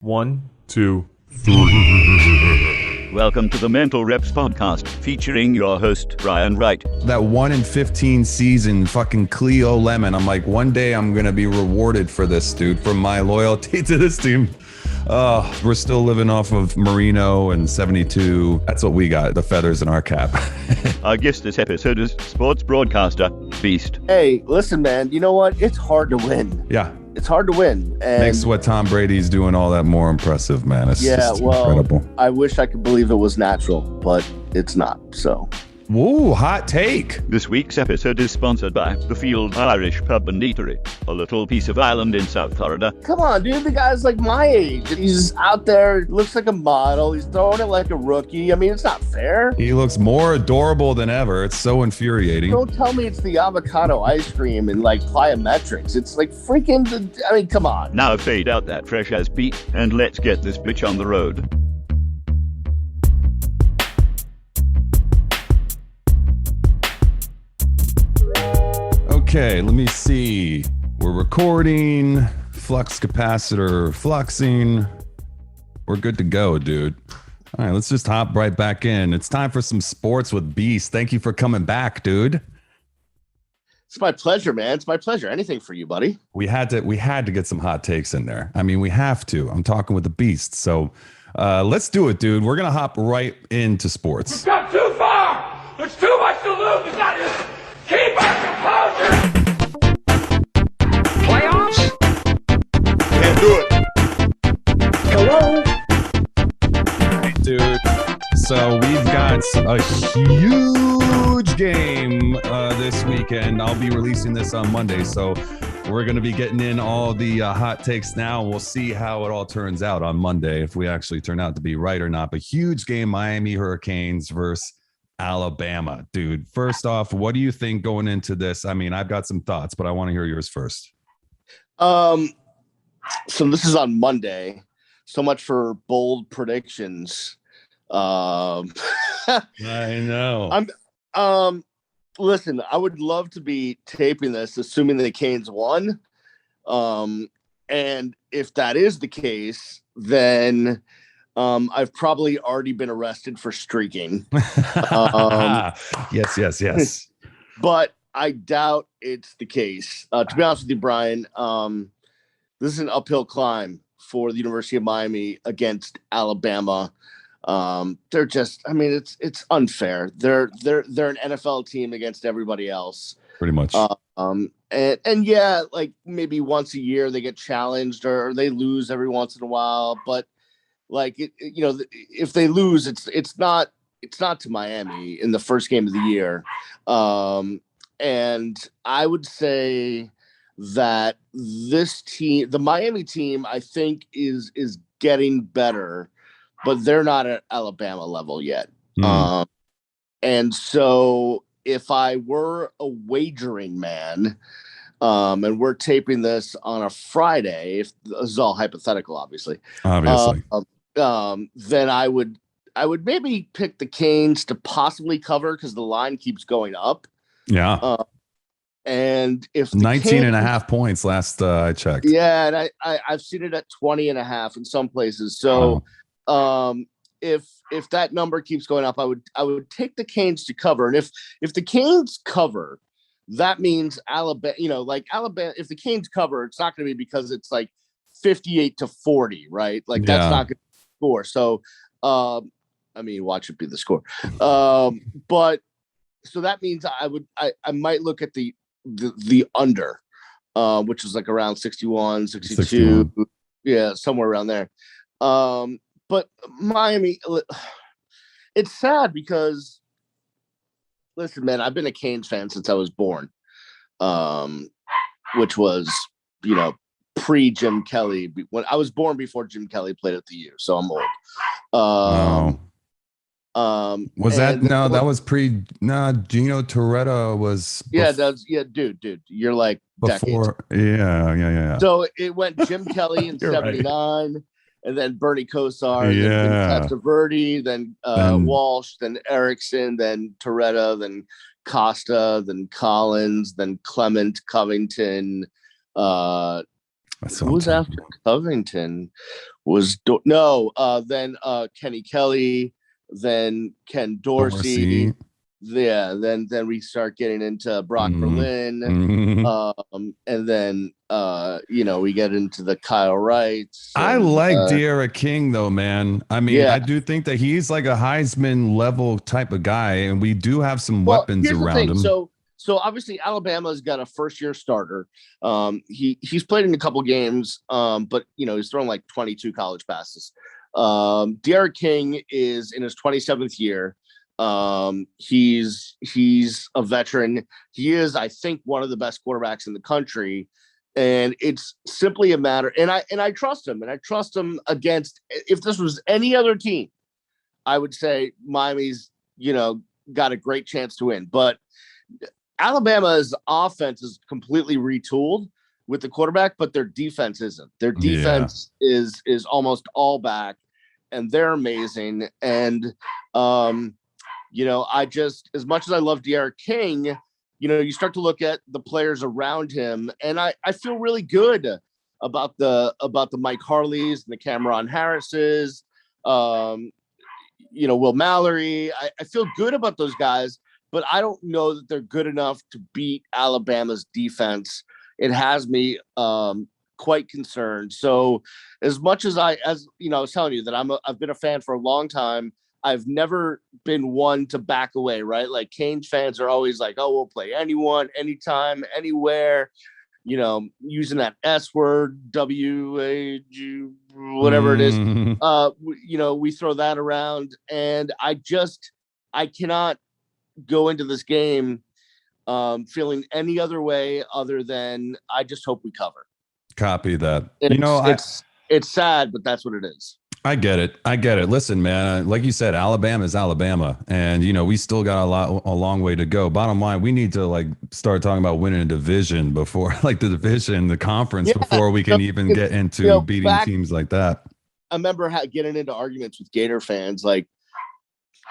One, two, three. Welcome to the Mental Reps podcast, featuring your host, Brian Wright. That 1 in 15 season fucking Cleo Lemon. I'm like, one day I'm going to be rewarded for this, dude, for my loyalty to this team. We're still living off of Marino and 72. That's what we got, the feathers in our cap. Our guest this episode is sports broadcaster, Beast. Hey, listen, man, you know what? It's hard to win. Yeah. It's hard to win. And Makes what Tom Brady's doing all that more impressive, man. It's just incredible. I wish I could believe it was natural, but it's not, so. Woo, hot take. This week's episode is sponsored by the Field Irish Pub and Eatery, a little piece of island in South Florida. Come on, dude, the guy's like my age. He's out there, looks like a model. He's throwing it like a rookie. I mean, it's not fair. He looks more adorable than ever. It's so infuriating. Don't tell me it's the avocado ice cream and like plyometrics. It's like freaking, I mean, come on. Now fade out that fresh as Pete, and let's get this bitch on the road. Okay, let me see. We're recording, flux capacitor fluxing. We're good to go, dude. All right, let's just hop right back in. It's time for some sports with Beast. Thank you for coming back, dude. It's my pleasure, man. It's my pleasure. Anything for you, buddy. We had to get some hot takes in there. I mean, we have to. I'm talking with the Beast. So let's do it, dude. We're going to hop right into sports. We've come too far. There's too much to lose. It's not just keep our composure. Playoffs? Can't do it. Hello? Dude, so we've got a huge game this weekend. I'll be releasing this on Monday, so we're going to be getting in all the hot takes now. We'll see how it all turns out on Monday, if we actually turn out to be right or not. But huge game, Miami Hurricanes versus Alabama. Dude, first off, what do you think going into this? I mean, I've got some thoughts, but I want to hear yours first. So this is on Monday. So much for bold predictions. I know. Listen, I would love to be taping this, assuming the Canes won. And if that is the case, then I've probably already been arrested for streaking. Yes. But I doubt it's the case. To be honest with you, Brian, this is an uphill climb for the University of Miami against Alabama. They're just, I mean, it's unfair. They're an NFL team against everybody else. Pretty much. And yeah, like maybe once a year they get challenged or they lose every once in a while, but like if they lose, it's not to Miami in the first game of the year. And I would say that this team, the Miami team, I think is getting better, but they're not at Alabama level yet. And so if I were a wagering man, and we're taping this on a Friday, if this is all hypothetical, obviously, then I would maybe pick the Canes to possibly cover because the line keeps going up. Yeah. And if 19 and a half points last I checked. Yeah, and I've seen it at 20 and a half in some places. So if that number keeps going up, I would take the Canes to cover. And if the Canes cover, that means Alabama, Alabama, if the Canes cover, it's not going to be because it's like 58-40, right? Like that's not going to score. So I mean, watch it be the score. But so that means I might look at the under, which is like around 61, 62. Yeah, somewhere around there. But Miami, it's sad because, listen, man, I've been a Canes fan since I was born, which was, pre-Jim Kelly. When I was born before Jim Kelly played at the U, so I'm old. That was Gino Toretta was dude, you're like before decades. Yeah. So it went Jim Kelly in 79, right. And then Bernie Kosar, then Testaverde, then Walsh, then Erickson, then Toretta, then Costa, then Collins, then Clement, Covington, Who's after Covington? then Kenny Kelly, then Ken Dorsey. Yeah, then we start getting into Brock Berlin, and then we get into the Kyle Wrights. I like De'Ara King though, man. I mean, Yeah. I do think that he's like a Heisman level type of guy, and we do have some weapons around him. So obviously Alabama's got a first-year starter. He's played in a couple games, but he's thrown like 22 college passes. De'Ara King is in his 27th year. He's a veteran. He is, I think, one of the best quarterbacks in the country, and it's simply a matter. And I trust him, and I trust him against. If this was any other team, I would say Miami's got a great chance to win. But Alabama's offense is completely retooled with the quarterback, but their defense isn't. Their defense is almost all back, and they're amazing. And I just, as much as I love De'Ara King, you start to look at the players around him, and I feel really good about the Mike Harleys and the Cameron Harrises, Will Mallory. I feel good about those guys, but I don't know that they're good enough to beat Alabama's defense. It has me quite concerned. So as much as I was telling you that I've been a fan for a long time, I've never been one to back away, right? Like Canes fans are always like, oh, we'll play anyone, anytime, anywhere, using that S word, W-A-G, whatever it is. We throw that around, and I cannot go into this game feeling any other way other than I just hope we cover. Copy that. It's sad, but that's what it is. I get it. Listen, man, like you said, Alabama is Alabama, and we still got a long way to go. Bottom line, we need to start talking about winning a division before the conference before we can even get into beating teams like that. I remember getting into arguments with Gator fans like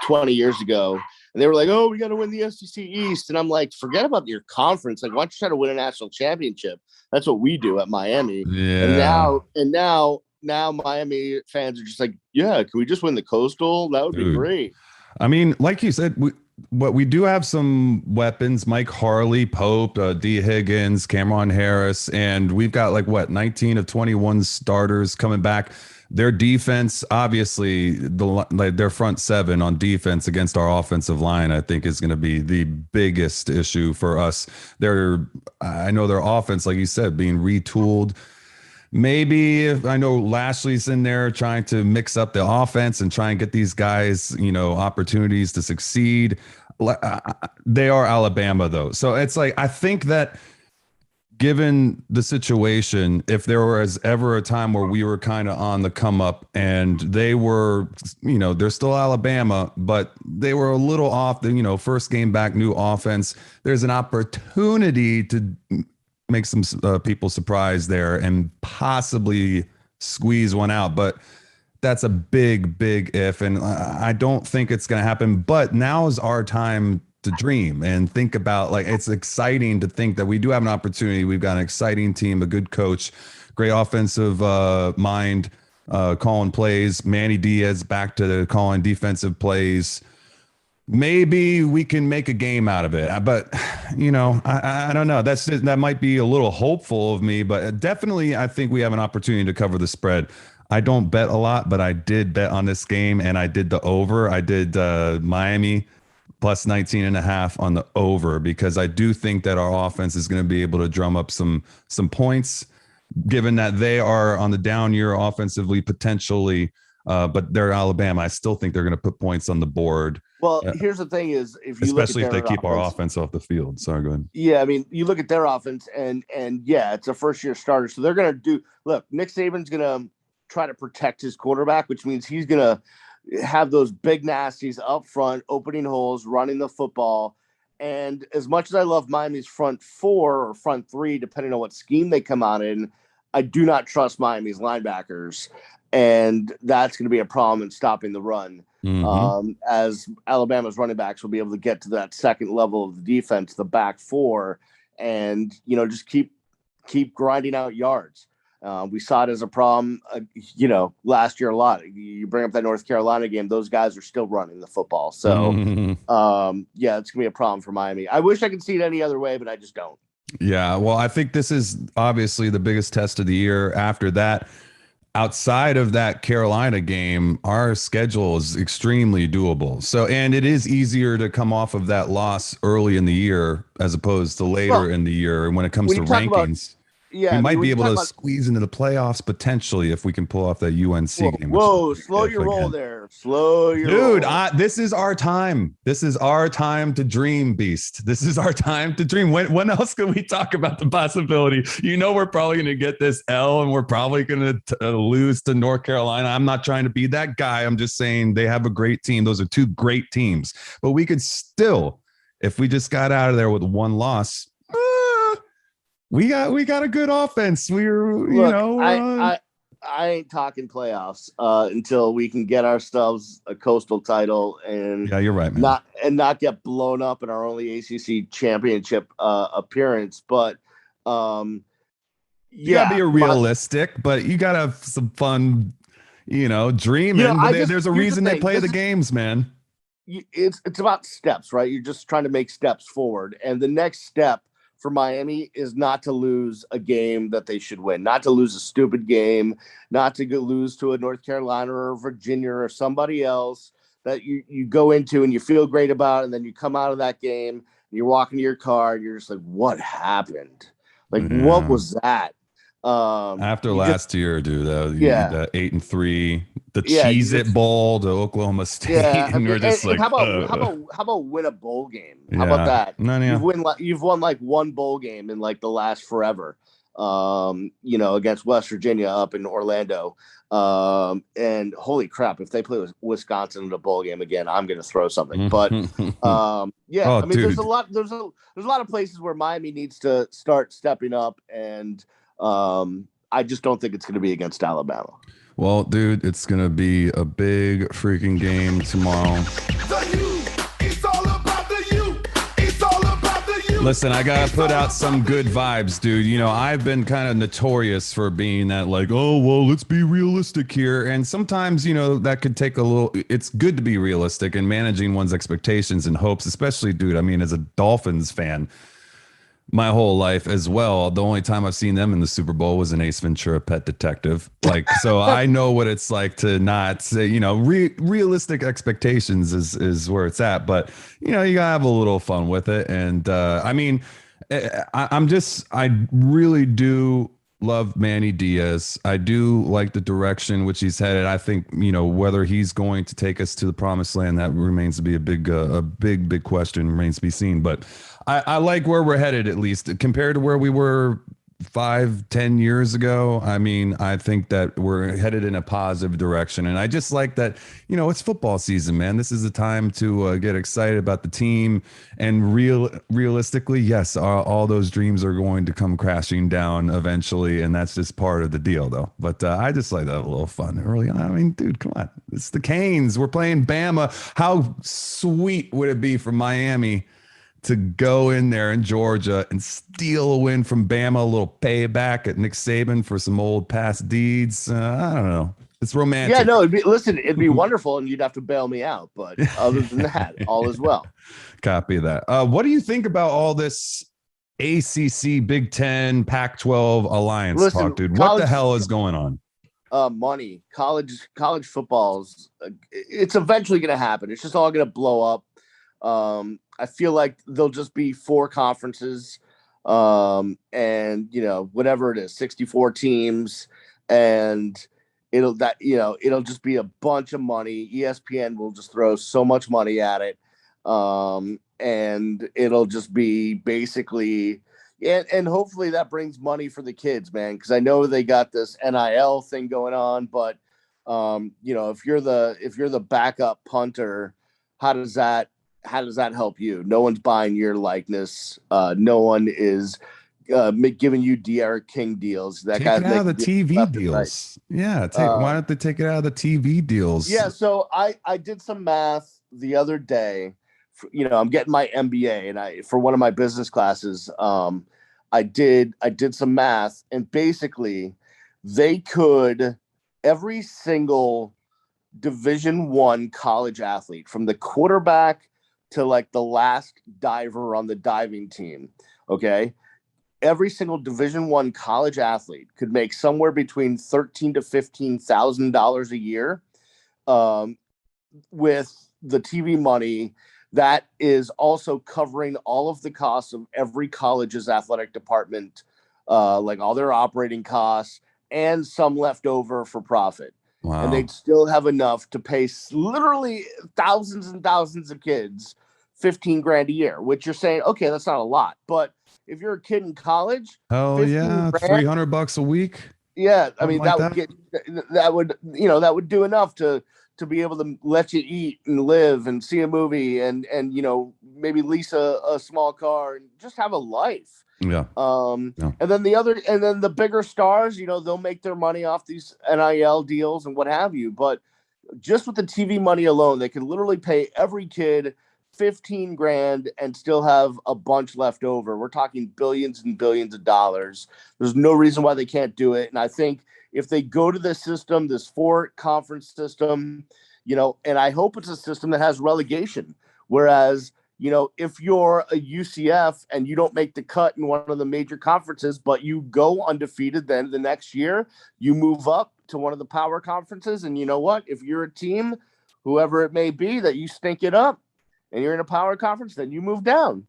20 years ago, and they were like, "Oh, we got to win the SEC East," and I'm like, "Forget about your conference. Like, why don't you try to win a national championship? That's what we do at Miami." Yeah. And now Miami fans are just like, yeah, can we just win the Coastal? That would be great. I mean, like you said, we do have some weapons: Mike Harley, Pope, D. Higgins, Cameron Harris, and we've got 19 of 21 starters coming back. Their defense, obviously, their front seven on defense against our offensive line, I think, is going to be the biggest issue for us. I know their offense, like you said, being retooled. Maybe I know Lashley's in there trying to mix up the offense and try and get these guys, opportunities to succeed. They are Alabama, though. So it's I think that given the situation, if there was ever a time where we were kind of on the come up and they were, they're still Alabama, but they were a little off the, first game back, new offense, there's an opportunity to make some people surprised there and possibly squeeze one out. But that's a big if, and I don't think it's going to happen. But now is our time to dream and think about, it's exciting to think that we do have an opportunity. We've got an exciting team, a good coach, great offensive mind, calling plays. Manny Diaz back to calling defensive plays. Maybe we can make a game out of it, but I don't know. That might be a little hopeful of me, but definitely I think we have an opportunity to cover the spread. I don't bet a lot, but I did bet on this game, and I did the over. I did Miami plus 19.5 on the over, because I do think that our offense is going to be able to drum up some points, given that they are on the down year offensively potentially, but they're Alabama. I still think they're going to put points on the board. Well, here's the thing is, especially if they keep our offense off the field. Sorry, go ahead. Yeah, I mean, you look at their offense, and it's a first-year starter. So they're going to do – look, Nick Saban's going to try to protect his quarterback, which means he's going to have those big nasties up front, opening holes, running the football. And as much as I love Miami's front four or front three, depending on what scheme they come out in, I do not trust Miami's linebackers. And that's going to be a problem in stopping the run. As Alabama's running backs will be able to get to that second level of the defense, the back four, and just keep grinding out yards. We saw it as a problem, last year a lot. You bring up that North Carolina game; those guys are still running the football. So, it's gonna be a problem for Miami. I wish I could see it any other way, but I just don't. Yeah, well, I think this is obviously the biggest test of the year. After that, outside of that Carolina game, our schedule is extremely doable. So, and it is easier to come off of that loss early in the year as opposed to later in the year. And when it comes to rankings, we might be able to squeeze into the playoffs potentially if we can pull off that UNC game. Whoa, slow your roll there. Slow your roll. Dude, this is our time. This is our time to dream, Beast. This is our time to dream. When else can we talk about the possibility? We're probably going to get this L and we're probably going to lose to North Carolina. I'm not trying to be that guy. I'm just saying they have a great team. Those are two great teams. But we could still, if we just got out of there with one loss, we got a good offense. I ain't talking playoffs until we can get ourselves a coastal title and you're right, man. Not get blown up in our only ACC championship appearance. But you gotta be realistic, but you gotta have some fun, dreaming. There's a reason they play the games, man. It's about steps, right? You're just trying to make steps forward, and the next step for Miami is not to lose a game that they should win, not to lose a stupid game, not to lose to a North Carolina or Virginia or somebody else that you go into and you feel great about, and then you come out of that game and you're walking to your car and you're just like, what happened? What was that? After last year, dude, the 8-3, the Cheez-It Bowl to Oklahoma State, and we're just how about win a bowl game? How about that? You've won like one bowl game in like the last forever. Against West Virginia up in Orlando. And holy crap, if they play with Wisconsin in a bowl game again, I'm gonna throw something. But there's a lot of places where Miami needs to start stepping up, and I just don't think it's going to be against Alabama. Well, dude, it's going to be a big freaking game tomorrow. Listen, I got to put out some good vibes, dude. I've been kind of notorious for being that let's be realistic here. And sometimes, that could take it's good to be realistic and managing one's expectations and hopes, especially, dude, as a Dolphins fan, my whole life as well. The only time I've seen them in the Super Bowl was an Ace Ventura: Pet Detective. So I know what it's like to not say, realistic expectations is where it's at. But, you gotta have a little fun with it. And I really do love Manny Diaz. I do like the direction which he's headed. I think, whether he's going to take us to the promised land, that remains to be a big question, remains to be seen. But I like where we're headed, at least compared to where we were 5-10 years ago. I think that we're headed in a positive direction. And I just like that, it's football season, man. This is the time to get excited about the team. And realistically, yes, all those dreams are going to come crashing down eventually. And that's just part of the deal, though. But I just like that a little fun. Dude, come on. It's the Canes. We're playing Bama. How sweet would it be for Miami to go in there in Georgia and steal a win from Bama, a little payback at Nick Saban for some old past deeds? I don't know. It's romantic. Yeah, no, it'd be wonderful, and you'd have to bail me out. But other than that, all is well. Copy that. What do you think about all this ACC, Big Ten, Pac-12 alliance talk, dude? What the hell is going on? Money, college footballs. It's eventually going to happen. It's just all going to blow up. I feel like there'll just be 4 conferences, and whatever it is, 64 teams, and it'll just be a bunch of money. ESPN will just throw so much money at it, and it'll just be basically, and hopefully that brings money for the kids, man, because I know they got this NIL thing going on, but if you're the backup punter, how does that help you? No one's buying your likeness. No one is giving you De'Ara King deals. Take it out of the TV deals. Right. Yeah. Why don't they take it out of the TV deals? Yeah. So I did some math the other day. I'm getting my MBA, and for one of my business classes, I did some math, and basically they could, every single Division I college athlete, from the quarterback to like the last diver on the diving team, okay, every single Division I college athlete could make somewhere between $13,000 to $15,000 a year, with the TV money that is also covering all of the costs of every college's athletic department, like all their operating costs and some left over for profit. Wow. And they'd still have enough to pay literally thousands and thousands of kids $15,000 a year, which you're saying, okay, that's not a lot. But if you're a kid in college, hell yeah, $300 a week. Yeah, I mean, like that would do enough to be able to let you eat and live and see a movie and maybe lease a small car and just have a life. Yeah. And then the bigger stars, they'll make their money off these NIL deals and what have you. But just with the TV money alone, they can literally pay every kid $15,000 and still have a bunch left over. We're talking billions and billions of dollars. There's no reason why they can't do it. And I think if they go to this system, this 4-conference system, and I hope it's a system that has relegation. Whereas, if you're a UCF and you don't make the cut in one of the major conferences, but you go undefeated, then the next year you move up to one of the power conferences. And you know what? If you're a team, whoever it may be, that you stink it up and you're in a power conference, then you move down.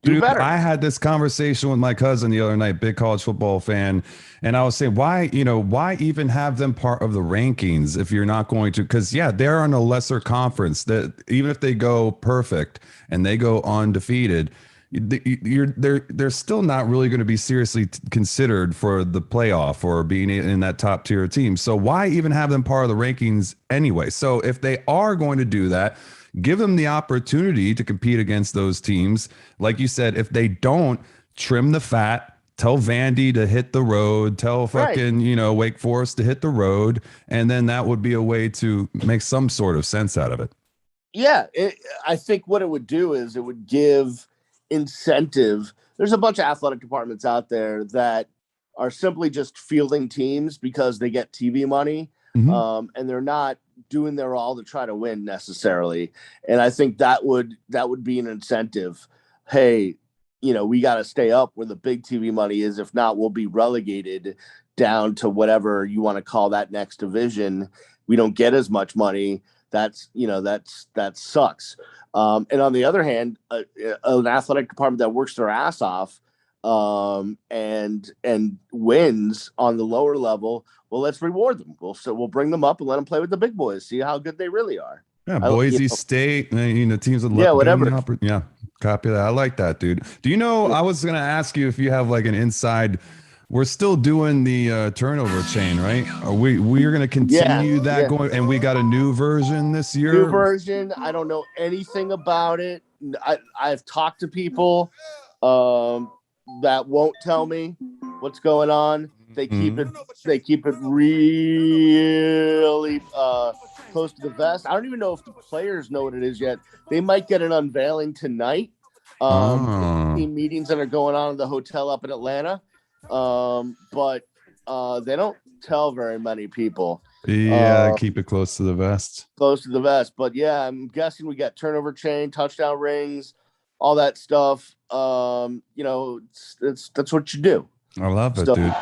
Do better. I had this conversation with my cousin the other night, big college football fan, and I was saying, why even have them part of the rankings if you're not going to? Because they're on a lesser conference. That even if they go perfect and they go undefeated, they're still not really going to be seriously considered for the playoff or being in that top tier team. So why even have them part of the rankings anyway? So if they are going to do that, give them the opportunity to compete against those teams. Like you said, if they don't, trim the fat, tell Vandy to hit the road, tell fucking, Wake Forest to hit the road. And then that would be a way to make some sort of sense out of it. Yeah. I think what it would do is it would give incentive. There's a bunch of athletic departments out there that are simply just fielding teams because they get TV money. Mm-hmm. And they're not doing their all to try to win necessarily. And I think that would be an incentive. Hey, we got to stay up where the big TV money is. If not, we'll be relegated down to whatever you want to call that next division. We don't get as much money. That sucks. And on the other hand, an athletic department that works their ass off and wins on the lower level, well, let's reward them. We'll bring them up and let them play with the big boys, see how good they really are. Yeah, Boise State, teams would whatever. Copy that. I like that, dude. Do you know? I was gonna ask you if you have like an inside. We're still doing the turnover chain, right? We're gonna continue that going, and we got a new version this year. New version. I don't know anything about it. I've talked to people that won't tell me what's going on. They keep it really close to the vest. I don't even know if the players know what it is yet. They might get an unveiling tonight. Team meetings that are going on in the hotel up in Atlanta. But they don't tell very many people. Keep it close to the vest. Close to the vest. But I'm guessing we got turnover chain, touchdown rings, all that stuff. That's what you do. I love it, dude.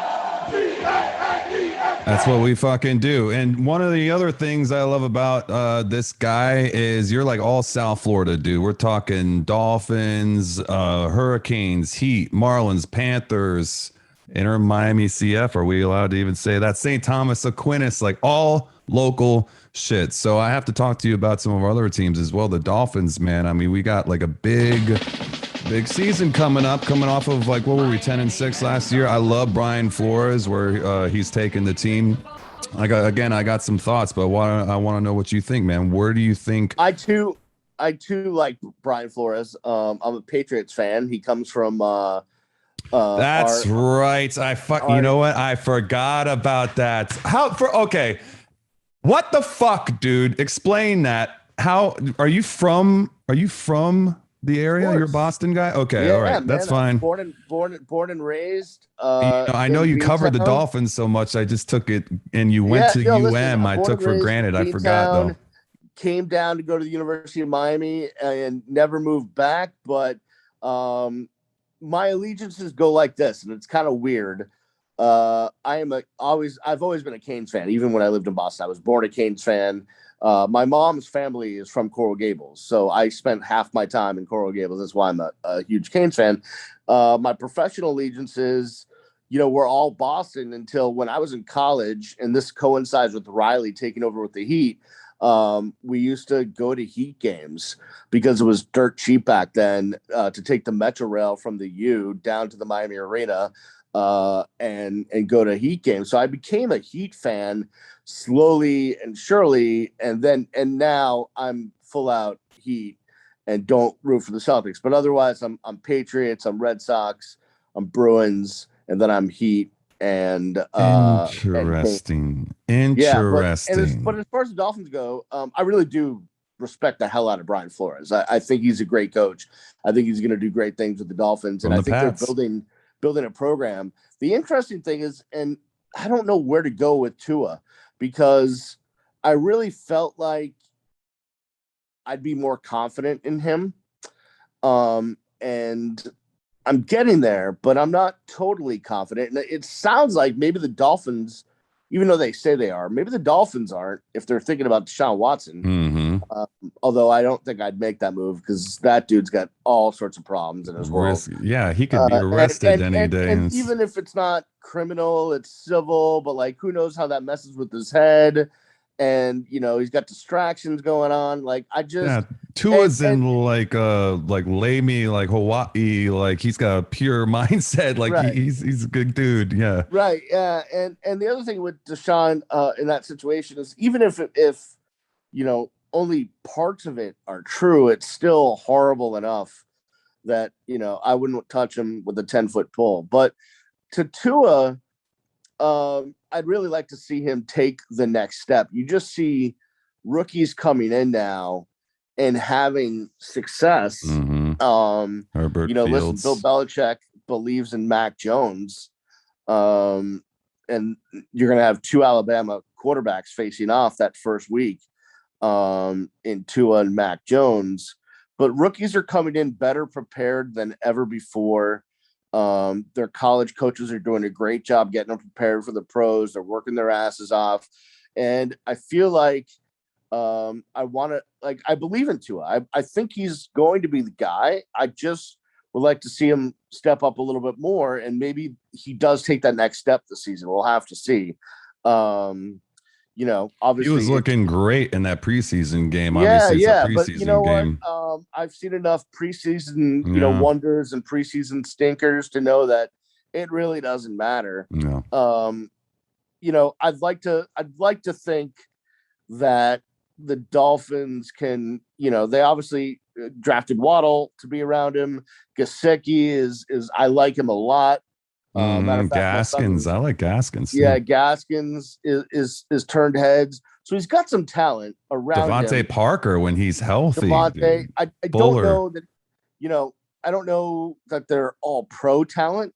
That's what we fucking do. And one of the other things I love about this guy is you're like all South Florida, dude. We're talking Dolphins, Hurricanes, Heat, Marlins, Panthers, Inter Miami CF. Are we allowed to even say that? St. Thomas Aquinas, like all local shit. So I have to talk to you about some of our other teams as well. The Dolphins, man. I mean, we got like a big season coming off of like, what were we, 10-6 last year? I love Brian Flores, where he's taken the team. I got some thoughts, but I want to know what you think, man. Where do you think? I too like Brian Flores. I'm a Patriots fan. He comes from that's right. You know what? I forgot about that. Okay. What the fuck, dude? Explain that. How are you from the area? You're a course. Boston guy? Okay, Yeah, all right. man. That's fine. Born and raised. I know In you covered the Beantown. Dolphins so much. I just took it, and you went Yeah, to no, listen, UM. I'm I born took and for raised in granted. I forgot though. Beantown. Came down to go to the University of Miami and never moved back. But my allegiances go like this, and it's kind of weird. I've always been a Canes fan, even when I lived in Boston. I was born a Canes fan. My mom's family is from Coral Gables, so I spent half my time in Coral Gables. That's why I'm a huge Canes fan. My professional allegiances, were all Boston until when I was in college, and this coincides with Riley taking over with the Heat. We used to go to Heat games because it was dirt cheap back then to take the Metro Rail from the U down to the Miami Arena and go to Heat games. So I became a Heat fan slowly and surely, and now I'm full out Heat and don't root for the Celtics. But otherwise, I'm Patriots, I'm Red Sox, I'm Bruins, and then I'm Heat. And Interesting. yeah, Interesting. but as far as the Dolphins go, I really do respect the hell out of Brian Flores. I think he's a great coach. I think he's going to do great things with the Dolphins, and I think they're building a program. The interesting thing is, and I don't know where to go with Tua, because I really felt like I'd be more confident in him, and I'm getting there, but I'm not totally confident. And it sounds like maybe the Dolphins, even though they say they are, maybe the Dolphins aren't if they're thinking about Deshaun Watson. Mm-hmm. Although I don't think I'd make that move because that dude's got all sorts of problems in his world. Yeah, he could be arrested any day. And even if it's not criminal, it's civil, but like who knows how that messes with his head. And he's got distractions going on. Like Tua's in like Lamy, like Hawaii, like he's got a pure mindset. Like right. he's a good dude. Yeah. Right. Yeah. And the other thing with Deshaun in that situation is even if only parts of it are true, it's still horrible enough that I wouldn't touch him with a 10-foot pole. But to Tua, I'd really like to see him take the next step. You just see rookies coming in now and having success. Mm-hmm. Herbert listen, Fields. Bill Belichick believes in Mac Jones, and you're going to have two Alabama quarterbacks facing off that first week in Tua and Mac Jones. But rookies are coming in better prepared than ever before. Their college coaches are doing a great job getting them prepared for the pros. They're working their asses off. And I feel like I believe in Tua. I think he's going to be the guy. I just would like to see him step up a little bit more, and maybe he does take that next step this season. We'll have to see. Obviously he was looking great in that preseason game. Yeah, obviously, yeah, it's a but preseason game. what? I've seen enough preseason, wonders and preseason stinkers to know that it really doesn't matter. No. I'd like to think that the Dolphins can, they obviously drafted Waddle to be around him. Gesicki is I like him a lot. Matter of fact, Gaskins, I like Gaskins. Yeah, Gaskins is turned heads. So he's got some talent around Devontae him. Parker when he's healthy. Devontae, I don't know that, I don't know that they're all pro talent.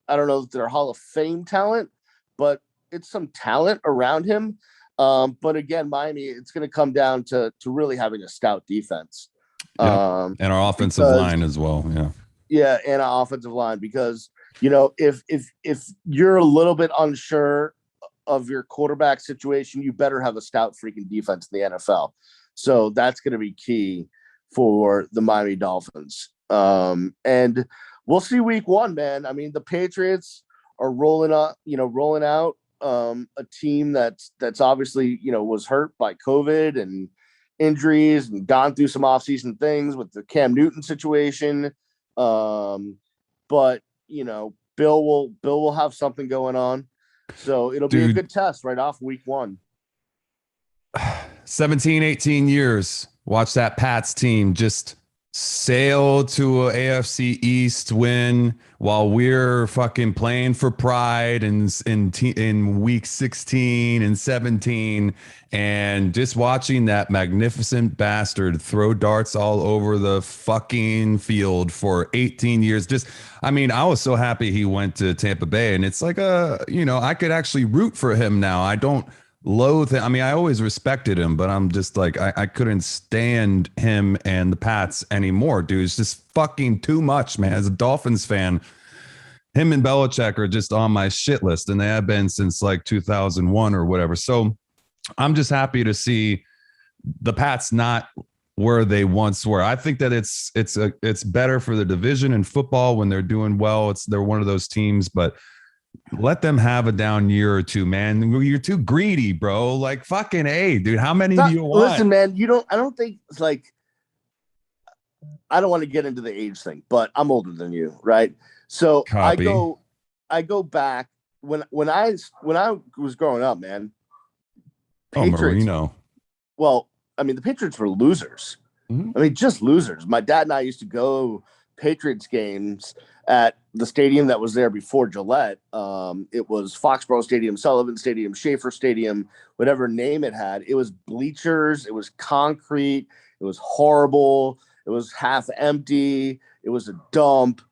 I don't know that they're Hall of Fame talent, but it's some talent around him. But again, Miami, it's going to come down to really having a stout defense. Yep. And our offensive line as well. Yeah. Yeah, and our offensive line, because if you're a little bit unsure of your quarterback situation, you better have a stout freaking defense in the NFL. So that's going to be key for the Miami Dolphins. And we'll see week one, man. I mean, the Patriots are rolling out a team that's obviously, was hurt by COVID and injuries and gone through some offseason things with the Cam Newton situation. But Bill will have something going on. So it'll be a good test right off week one. 17, 18 years. Watch that Pats team just sail to a AFC East win while we're fucking playing for pride in week 16 and 17, and just watching that magnificent bastard throw darts all over the fucking field for 18 years. I was so happy he went to Tampa Bay, and it's like I could actually root for him now. I don't loathe him. I always respected him, but I'm just like, I couldn't stand him and the Pats anymore, dude. It's just fucking too much, man. As a Dolphins fan, him and Belichick are just on my shit list, and they have been since like 2001 or whatever. So I'm just happy to see the Pats not where they once were. I think that it's better for the division in football when they're doing well. They're one of those teams, but let them have a down year or two, man. You're too greedy, bro. Like fucking A, dude. How many do you want? Listen, man, I don't think it's like, I don't want to get into the age thing, but I'm older than you, right? So Copy. I go back when I was growing up, man. Patriots, Marino. Well, the Patriots were losers. Mm-hmm. Just losers. My dad and I used to go Patriots games at the stadium that was there before Gillette. It was Foxborough Stadium, Sullivan Stadium, Schaefer Stadium, whatever name it had. It was bleachers. It was concrete. It was horrible. It was half empty. It was a dump.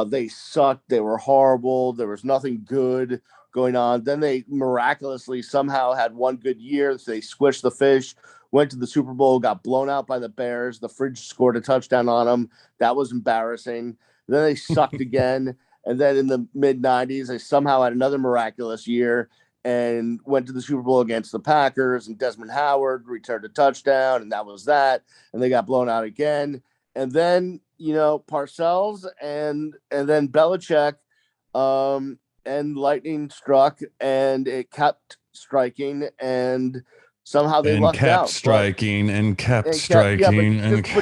They sucked. They were horrible. There was nothing good going on. Then they miraculously somehow had one good year. So they squished the fish, went to the Super Bowl, got blown out by the Bears. The Fridge scored a touchdown on them. That was embarrassing. Then they sucked again. And then in the mid-90s, they somehow had another miraculous year and went to the Super Bowl against the Packers, and Desmond Howard returned a touchdown, and that was that. And they got blown out again. And then, Parcells and then Belichick, and lightning struck, and it kept striking, and somehow they lucked out. But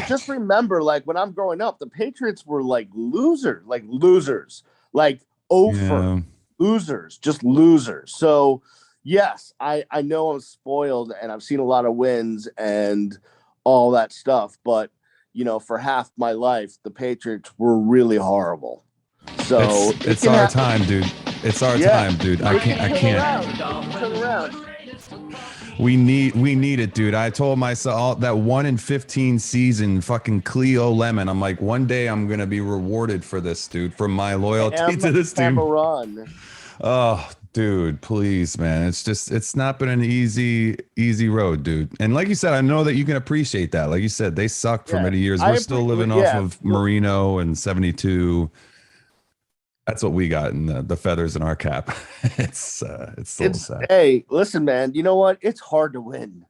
just remember, like when I'm growing up, the Patriots were like losers, losers, just losers. So yes, I know I'm spoiled, and I've seen a lot of wins and all that stuff, but for half my life, the Patriots were really horrible. So it's our time, dude. It's our time, dude. I can't. Turn around. We need it, dude. I told myself that 1 in 15 season, fucking Cleo Lemon. I'm like, one day I'm gonna be rewarded for this, dude, for my loyalty to this team. Oh, dude, please, man. It's not been an easy road, dude. And like you said, I know that you can appreciate that. Like you said, they sucked for many years. We're still living off of Marino and 72. That's what we got in the feathers in our cap. It's sad. Hey, listen, man. You know what? It's hard to win.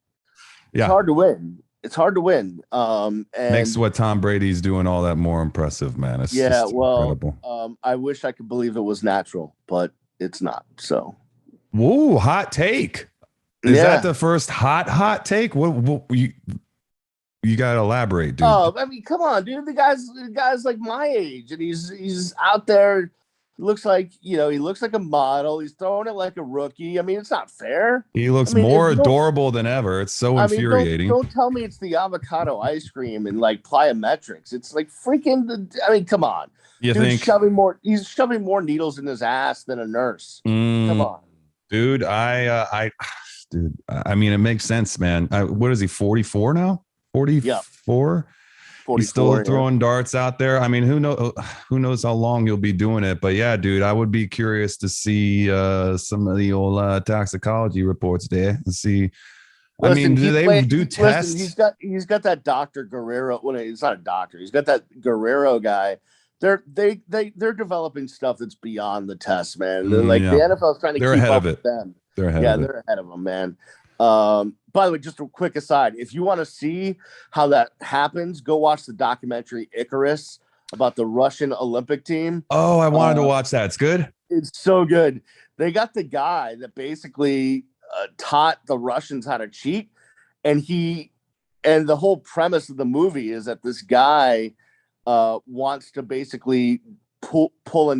It's hard to win. And makes what Tom Brady's doing all that more impressive, man. It's incredible. I wish I could believe it was natural, but it's not. So, whoa, hot take. Is that the first hot take? What you gotta elaborate, dude. Oh, come on, dude. The guy's like my age, and he's out there. Looks like he looks like a model. He's throwing it like a rookie. It's not fair. He looks more adorable than ever. It's so infuriating. Don't tell me it's the avocado ice cream and like plyometrics. It's like freaking. Come on. You think he's shoving more needles in his ass than a nurse. Come on, dude. Dude. It makes sense, man. What is he? 44 now? 44. He's still throwing darts out there. Who knows how long he'll be doing it? But yeah, dude, I would be curious to see some of the old toxicology reports there and see. Listen, do they do tests? Listen, he's got that Dr. Guerrero. Well, it's not a doctor. He's got that Guerrero guy. They're developing stuff that's beyond the test, man. The NFL is trying to keep up with them. They're ahead of them, man. By the way, just a quick aside, if you want to see how that happens, go watch the documentary Icarus about the Russian Olympic team. Oh, I wanted to watch that. It's good. It's so good. They got the guy that basically taught the Russians how to cheat, and the whole premise of the movie is that this guy wants to basically pull a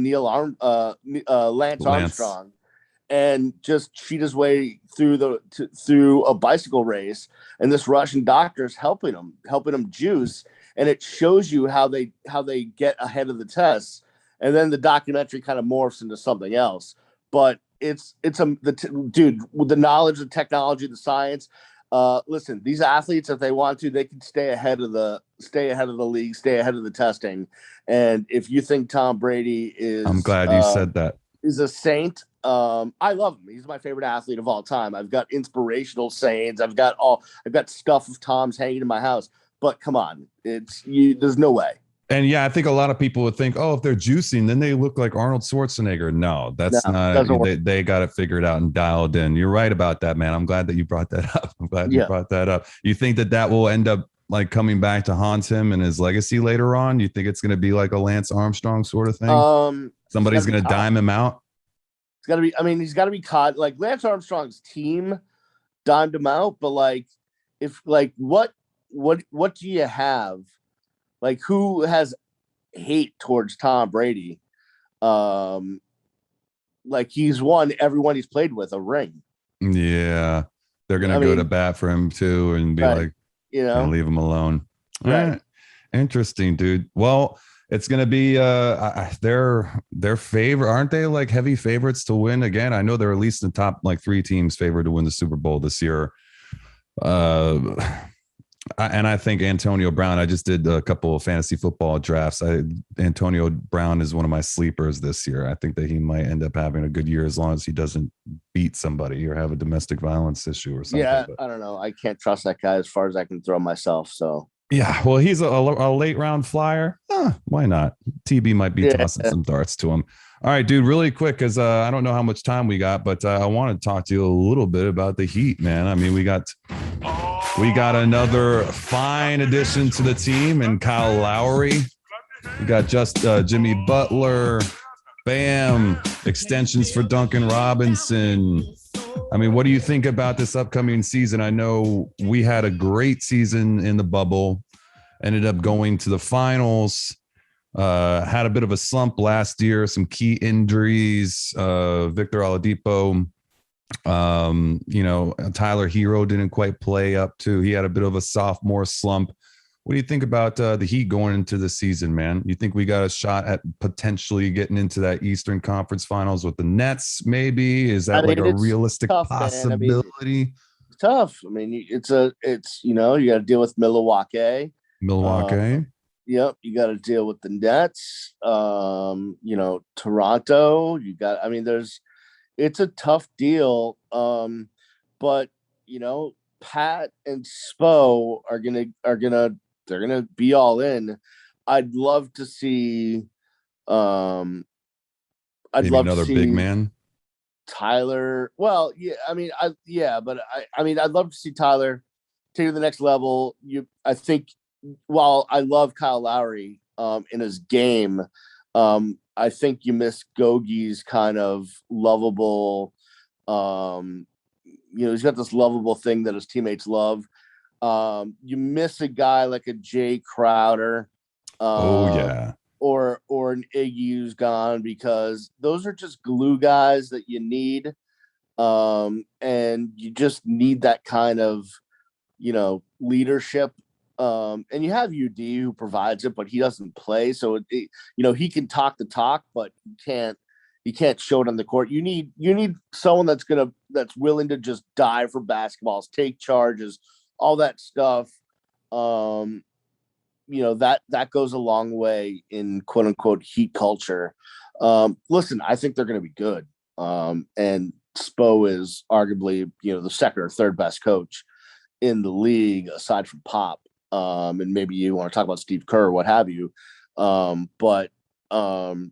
Lance Armstrong and just cheat his way through a bicycle race, and this Russian doctor's helping him juice, and it shows you how they get ahead of the tests, and then the documentary kind of morphs into something else. But dude, with the knowledge, the technology, the science. Listen, these athletes, if they want to, they can stay ahead of the league, stay ahead of the testing. And if you think Tom Brady is, I'm glad you said that, is a saint, I love him. He's my favorite athlete of all time. I've got inspirational sayings. I've got stuff of Tom's hanging in my house. But come on, there's no way. And yeah, I think a lot of people would think, oh, if they're juicing, then they look like Arnold Schwarzenegger. No, that's not. They got it figured out and dialed in. You're right about that, man. I'm glad that you brought that up. You brought that up. You think that will end up like coming back to haunt him and his legacy later on? You think it's going to be like a Lance Armstrong sort of thing? Somebody's going to dime him out. It's got to be. I mean, he's got to be caught. Like Lance Armstrong's team dimed him out, but like, if like what do you have? Like, who has hate towards Tom Brady? Like, he's won everyone he's played with a ring. Yeah, they're gonna go to bat for him too, and be like, leave him alone. Right. Interesting, dude. Well, it's gonna be their favorite, aren't they? Like heavy favorites to win again. I know they're at least in the top like 3 teams favored to win the Super Bowl this year. And I think Antonio Brown, I just did a couple of fantasy football drafts. Antonio Brown is one of my sleepers this year. I think that he might end up having a good year as long as he doesn't beat somebody or have a domestic violence issue or something. Yeah, I don't know. I can't trust that guy as far as I can throw myself. So yeah, well, he's a late round flyer. Why not? TB might be tossing some darts to him. All right, dude, really quick, because I don't know how much time we got, but I want to talk to you a little bit about the Heat, man. I mean, we got another fine addition to the team and Kyle Lowry. We got just Jimmy Butler, Bam, extensions for Duncan Robinson. I mean, what do you think about this upcoming season? I know we had a great season in the bubble, ended up going to the finals, had a bit of a slump last year, some key injuries, Victor Oladipo. Tyler Hero didn't quite play up to. He had a bit of a sophomore slump. What do you think about the Heat going into the season, man? You think we got a shot at potentially getting into that Eastern Conference Finals with the Nets? Maybe is that like a realistic possibility? It's tough. I mean, it's you got to deal with Milwaukee. Yep, you got to deal with the Nets. Toronto. It's a tough deal. But Pat and Spo are gonna be all in. I'd love to see I'd maybe love another to see big man. Tyler. Well, yeah, I mean, I'd love to see Tyler take it to the next level. I think while I love Kyle Lowry in his game, I think you miss Gogie's kind of lovable, he's got this lovable thing that his teammates love. You miss a guy like a Jay Crowder. Or an Iggy who's gone, because those are just glue guys that you need. And you just need that kind of, leadership. And you have UD who provides it, but he doesn't play. So he can talk the talk, but he can't show it on the court. You need someone that's willing to just die for basketballs, take charges, all that stuff. That goes a long way in quote unquote Heat culture. Listen, I think they're going to be good. And Spo is arguably, the second or third best coach in the league aside from Pop. And maybe you want to talk about Steve Kerr or what have you. They're gonna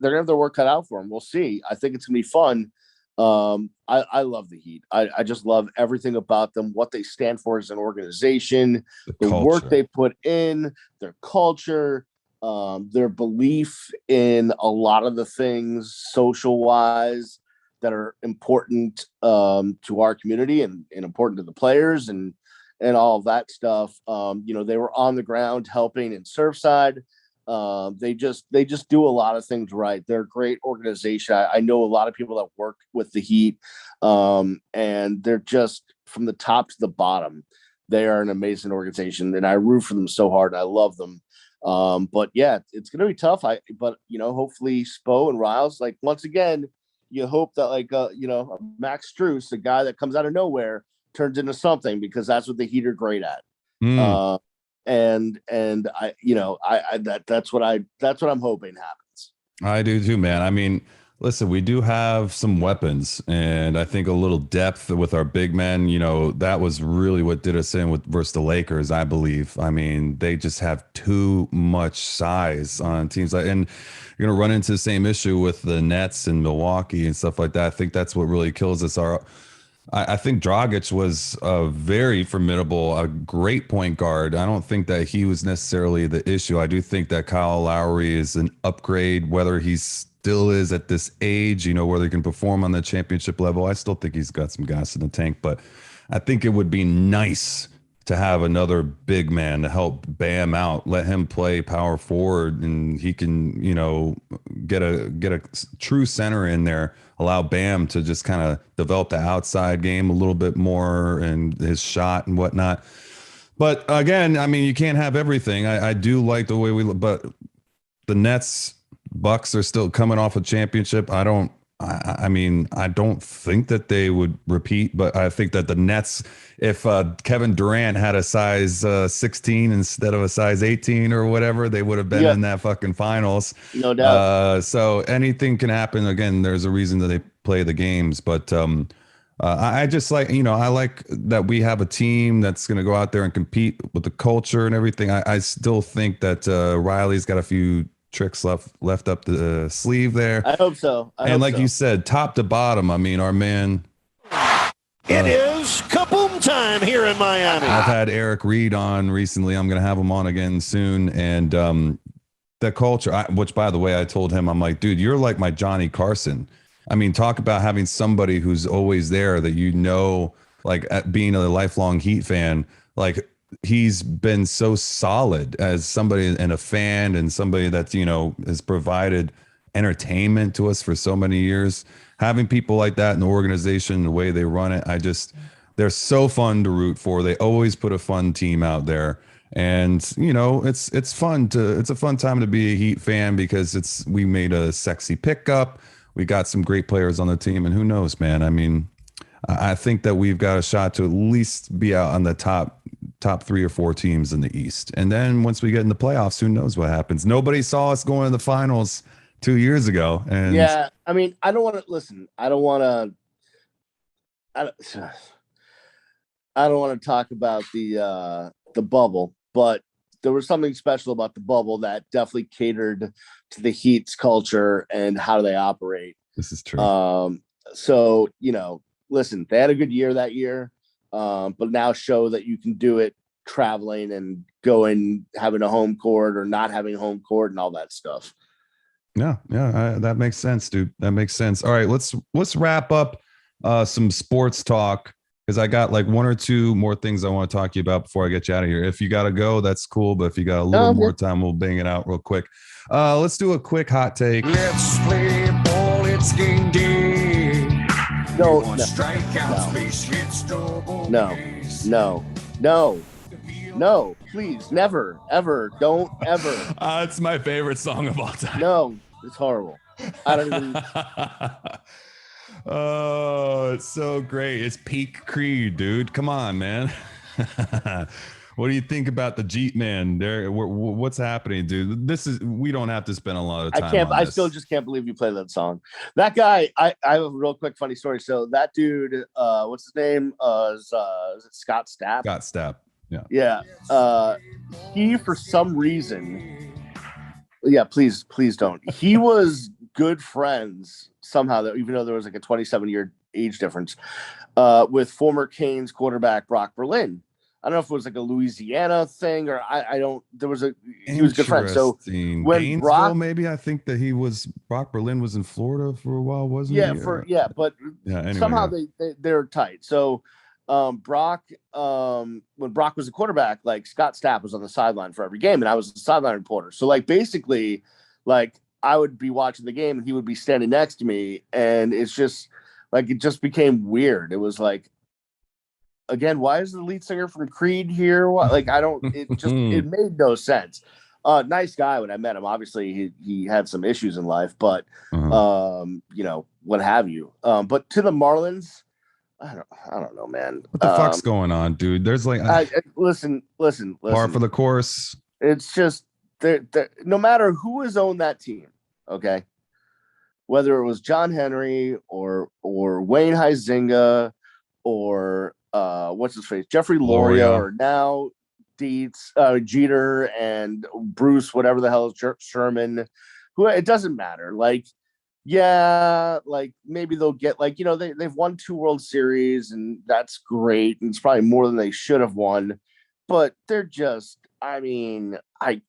have their work cut out for them. We'll see. I think it's gonna be fun. I love the Heat. I just love everything about them, what they stand for as an organization, the work they put in, their culture, their belief in a lot of the things social wise that are important to our community and important to the players and all of that stuff. They were on the ground helping in Surfside. They just do a lot of things right. They're a great organization. I know a lot of people that work with the Heat, and they're just from the top to the bottom. They are an amazing organization, and I root for them so hard. I love them. But yeah, it's going to be tough. But hopefully Spo and Riles, like once again, you hope that Max Strus, the guy that comes out of nowhere, turns into something, because that's what the Heat are great at. And that's what I'm hoping happens. I do too, man. I mean, listen, we do have some weapons, and I think a little depth with our big men. That was really what did us in versus the Lakers, I believe. I mean, they just have too much size on teams and you're gonna run into the same issue with the Nets and Milwaukee and stuff like that. I think that's what really kills us. I think Dragic was a very formidable, a great point guard. I don't think that he was necessarily the issue. I do think that Kyle Lowry is an upgrade, whether he's still is at this age, whether he can perform on the championship level. I still think he's got some gas in the tank, but I think it would be nice to have another big man to help Bam out, let him play power forward, and he can, get a true center in there, allow Bam to just kind of develop the outside game a little bit more and his shot and whatnot. But again, I mean, you can't have everything. I do like the way but the Nets, Bucks are still coming off a championship. I don't think that they would repeat, but I think that the Nets, if Kevin Durant had a size 16 instead of a size 18 or whatever, they would have been in that fucking finals. No doubt. So anything can happen. Again, there's a reason that they play the games, but I just like, I like that we have a team that's going to go out there and compete with the culture and everything. I still think that Riley's got a few tricks left up the sleeve there. I hope so. You said, top to bottom, I mean, our man. It is kaboom time here in Miami. I've had Eric Reed on recently. I'm going to have him on again soon. And the culture, which by the way, I told him, I'm like, dude, you're like my Johnny Carson. I mean, talk about having somebody who's always there that, like being a lifelong Heat fan, like he's been so solid as somebody and a fan and somebody that's, has provided entertainment to us for so many years. Having people like that in the organization, the way they run it, they're so fun to root for. They always put a fun team out there. And, it's a fun time to be a Heat fan because we made a sexy pickup. We got some great players on the team, and who knows, man? I mean, I think that we've got a shot to at least be out on the top 3 or 4 teams in the East. And then once we get in the playoffs, who knows what happens? Nobody saw us going to the finals 2 years ago. And yeah, I mean, I don't want to talk about the bubble, but there was something special about the bubble that definitely catered to the Heat's culture and how they operate. This is true. So, listen, they had a good year that year, but now show that you can do it traveling and going, having a home court or not having a home court and all that stuff. Yeah. That makes sense, dude. That makes sense. All right, let's wrap up some sports talk, because I got like 1 or 2 more things I want to talk to you about before I get you out of here. If you got to go, that's cool. But if you got a little more time, we'll bang it out real quick. Let's do a quick hot take. Let's play ball. It's game day. No, please, never, ever, don't ever. It's my favorite song of all time. No, it's horrible. I don't even. Oh, it's so great. It's peak Creed, dude. Come on, man. What do you think about the Jeep Man? There, what's happening, dude? We don't have to spend a lot of time. I still just can't believe you played that song. That guy, I have a real quick funny story. So that dude, what's his name? Is it Scott Stapp? Scott Stapp. Yeah. Yeah. He, for some reason, please don't. He was good friends somehow, that even though there was like a 27-year age difference, with former Canes quarterback Brock Berlin. I don't know if it was like a Louisiana thing or he was a good friend. So when Gainesville, Brock, maybe I think that Brock Berlin was in Florida for a while, wasn't he? Anyway, somehow they're tight. So Brock, when Brock was a quarterback, like Scott Stapp was on the sideline for every game, and I was the sideline reporter. So like basically, like I would be watching the game and he would be standing next to me, and it's just like it just became weird. It was like again, why is the lead singer from Creed here? What, like, I don't. It just it made no sense. Nice guy when I met him. Obviously, he had some issues in life, but you know, what have you. But to the Marlins, I don't know, man. What the fuck's going on, dude? There's like, listen. par for the course. It's just no matter who has owned that team, okay, whether it was John Henry or Wayne Huizinga or what's his face, Jeffrey Loria, or now Dietz, Jeter and Bruce, whatever the hell is Sherman, who, it doesn't matter. Like, yeah, like maybe they'll get, like, you know, they've won 2 World Series and that's great. And it's probably more than they should have won, but they're just, I mean, I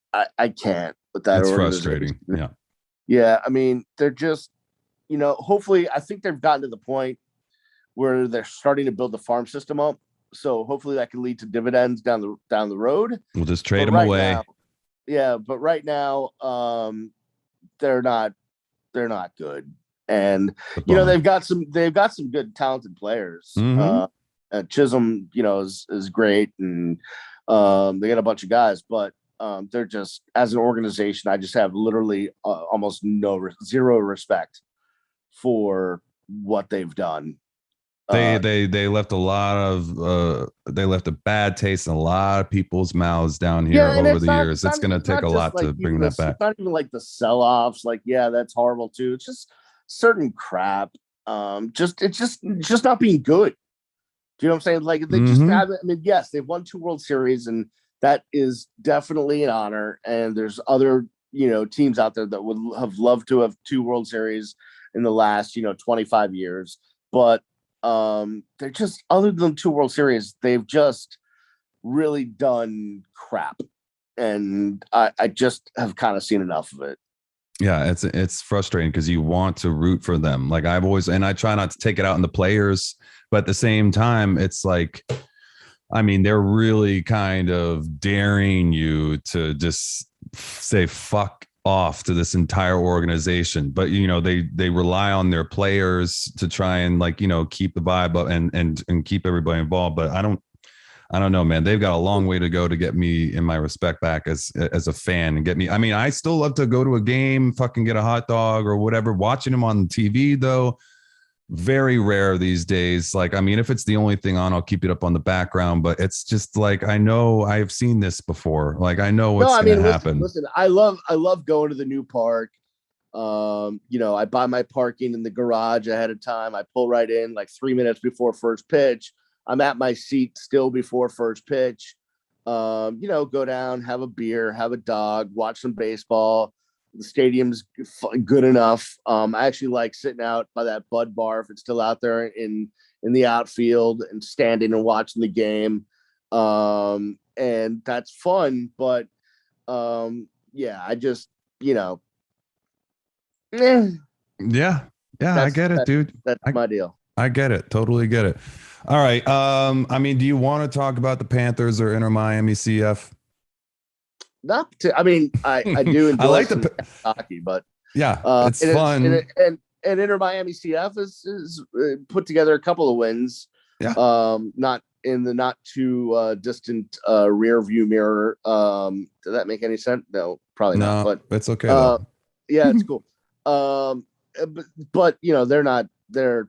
can't with that. It's frustrating. Yeah. Yeah. I mean, they're just, you know, hopefully I think they've gotten to the point where they're starting to build the farm system up. So hopefully that can lead to dividends down the road. We'll just trade them away. Now, yeah, but right now, they're not good. And you know, they've got some good talented players. Chisholm, you know, is great, and they got a bunch of guys, but they're just, as an organization, I just have literally almost zero respect for what they've done. They left a lot of they left a bad taste in a lot of people's mouths down here over the years. It's going to take a lot to bring that back. It's not even like the sell-offs. Like, yeah, that's horrible too. It's just certain crap. It's just not being good. Do you know what I'm saying? Like, they just haven't. I mean, yes, they've won 2 World Series, and that is definitely an honor. And there's other, you know, teams out there that would have loved to have 2 World Series in the last, you know, 25 years, but they're just, other than 2 World Series, they've just really done crap, and I just have kind of seen enough of it. Yeah, it's frustrating because you want to root for them. Like, I've always, and I try not to take it out on the players, but at the same time, it's like, I mean, they're really kind of daring you to just say fuck off to this entire organization. But, you know, they rely on their players to try and, like, you know, keep the vibe up and keep everybody involved. But I don't know, man. They've got a long way to go to get me in my respect back as a fan and get me. I mean, I still love to go to a game, fucking get a hot dog or whatever. Watching them on TV, though, very rare these days. Like, I mean, if it's the only thing on, I'll keep it up on the background, but it's just like, I know I've seen this before. Like, I know what's going to happen. Listen, I love going to the new park. You know, I buy my parking in the garage ahead of time. I pull right in like 3 minutes before first pitch. I'm at my seat still before first pitch. You know, go down, have a beer, have a dog, watch some baseball. The stadium's good enough. I actually like sitting out by that Bud Bar if it's still out there in the outfield and standing and watching the game. And that's fun. But yeah, I just, you know. Yeah, I get it, dude. That's my deal. I get it. Totally get it. All right. I mean, do you want to talk about the Panthers or Inter Miami CF? I mean, I do enjoy I like the hockey, but yeah, it's fun. And Inter Miami CF is put together a couple of wins. Yeah. Not in the not too distant rear view mirror. Does that make any sense? No, probably not. But it's okay. Yeah, it's cool. But you know, they're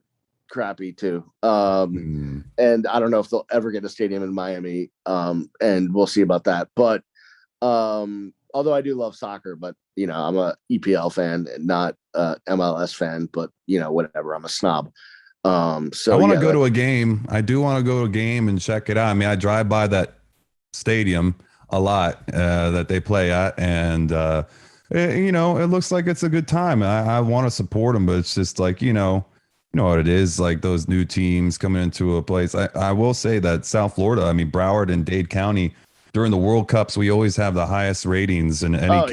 crappy too. And I don't know if they'll ever get a stadium in Miami. And we'll see about that. But although I do love soccer, but you know, I'm a EPL fan and not MLS fan, but you know, whatever, I'm a snob. So I want to go to a game. I do want to go to a game and check it out. I mean, I drive by that stadium a lot that they play at, and you know, it looks like it's a good time. I want to support them, but it's just like, you know what it is, like those new teams coming into a place. I will say that South Florida, I mean, Broward and Dade County, during the World Cups, we always have the highest ratings in any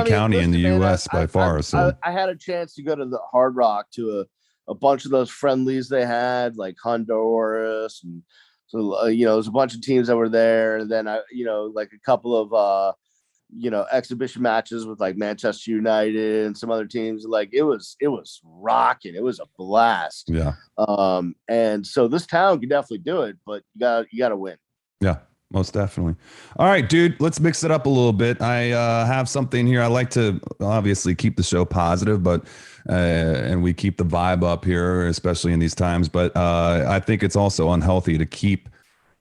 county in the U.S. by far. So I had a chance to go to the Hard Rock to a bunch of those friendlies they had, like Honduras, and so you know, there's a bunch of teams that were there. And then I, you know, like a couple of exhibition matches with like Manchester United and some other teams. Like it was rocking. It was a blast. Yeah. And so this town can definitely do it, but you gotta win. Yeah, most definitely. All right, dude, let's mix it up a little bit. I have something here. I like to obviously keep the show positive, but and we keep the vibe up here, especially in these times. But I think it's also unhealthy to keep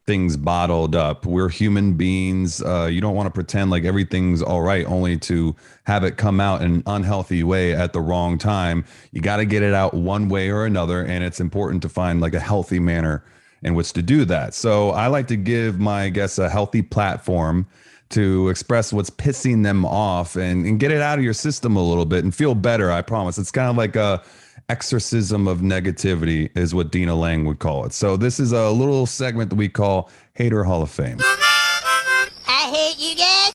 things bottled up. We're human beings. You don't want to pretend like everything's all right, only to have it come out in an unhealthy way at the wrong time. You got to get it out one way or another, and it's important to find like a healthy manner in which to do that. So I like to give my guests a healthy platform to express what's pissing them off and get it out of your system a little bit and feel better. I promise. It's kind of like a exorcism of negativity is what Dina Lang would call it. So this is a little segment that we call Hater Hall of Fame. I hate you guys.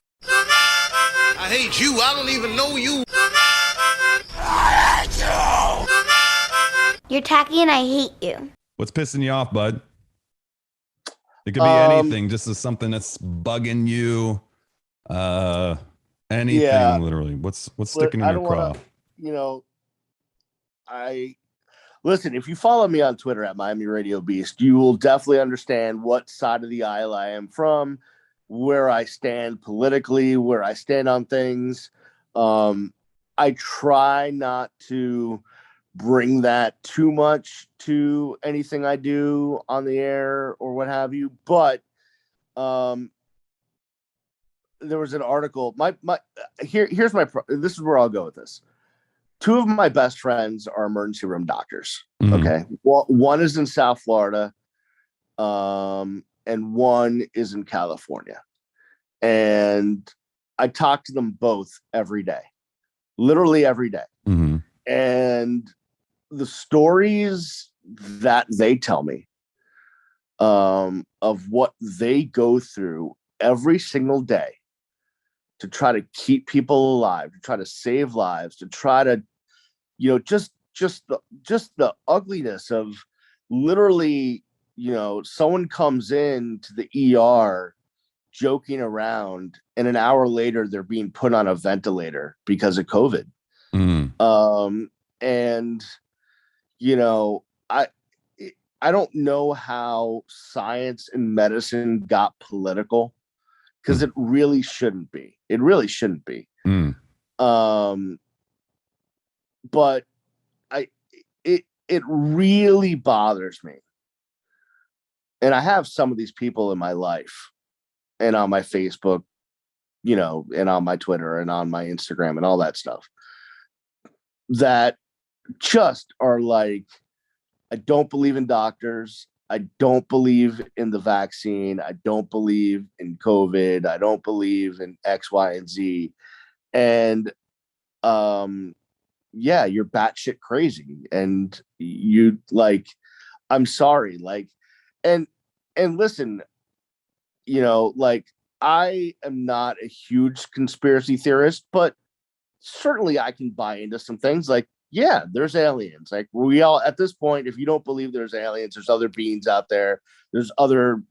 I hate you. I don't even know you. You're tacky and I hate you. What's pissing you off, bud? It could be anything, just as something that's bugging you. Anything, literally. What's sticking in your craw? Listen, if you follow me on Twitter at Miami Radio Beast, you will definitely understand what side of the aisle I am from, where I stand politically, where I stand on things. I try not to bring that too much to anything I do on the air or what have you. But there was an article. Here's this is where I'll go with this. Two of my best friends are emergency room doctors. Mm-hmm. Okay. Well, one is in South Florida, and one is in California. And I talk to them both every day, literally every day. Mm-hmm. And the stories that they tell me of what they go through every single day to try to keep people alive, to try to save lives, to try to, just the ugliness of literally, someone comes in to the ER joking around, and an hour later they're being put on a ventilator because of COVID. Mm-hmm. And I don't know how science and medicine got political, because it really shouldn't be. It really shouldn't be. But it really bothers me. And I have some of these people in my life and on my Facebook, and on my Twitter and on my Instagram and all that stuff, that just are like, I don't believe in doctors. I don't believe in the vaccine. I don't believe in COVID. I don't believe in X, Y, and Z. And you're batshit crazy. And you I'm sorry. And listen, I am not a huge conspiracy theorist, but certainly I can buy into some things. Yeah, there's aliens. We all, at this point, if you don't believe there's aliens, there's other beings out there. There's other,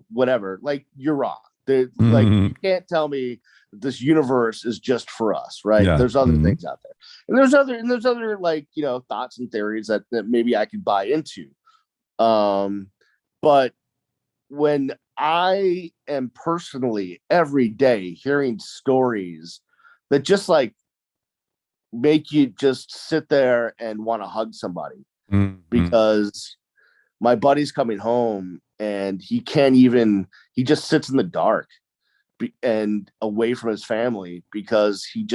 whatever. You're wrong. You can't tell me that this universe is just for us, right? Yeah. There's other things out there, and there's other thoughts and theories that maybe I could buy into. But when I am personally every day hearing stories that just make you just sit there and want to hug somebody, because my buddy's coming home and he just sits in the dark and away from his family because he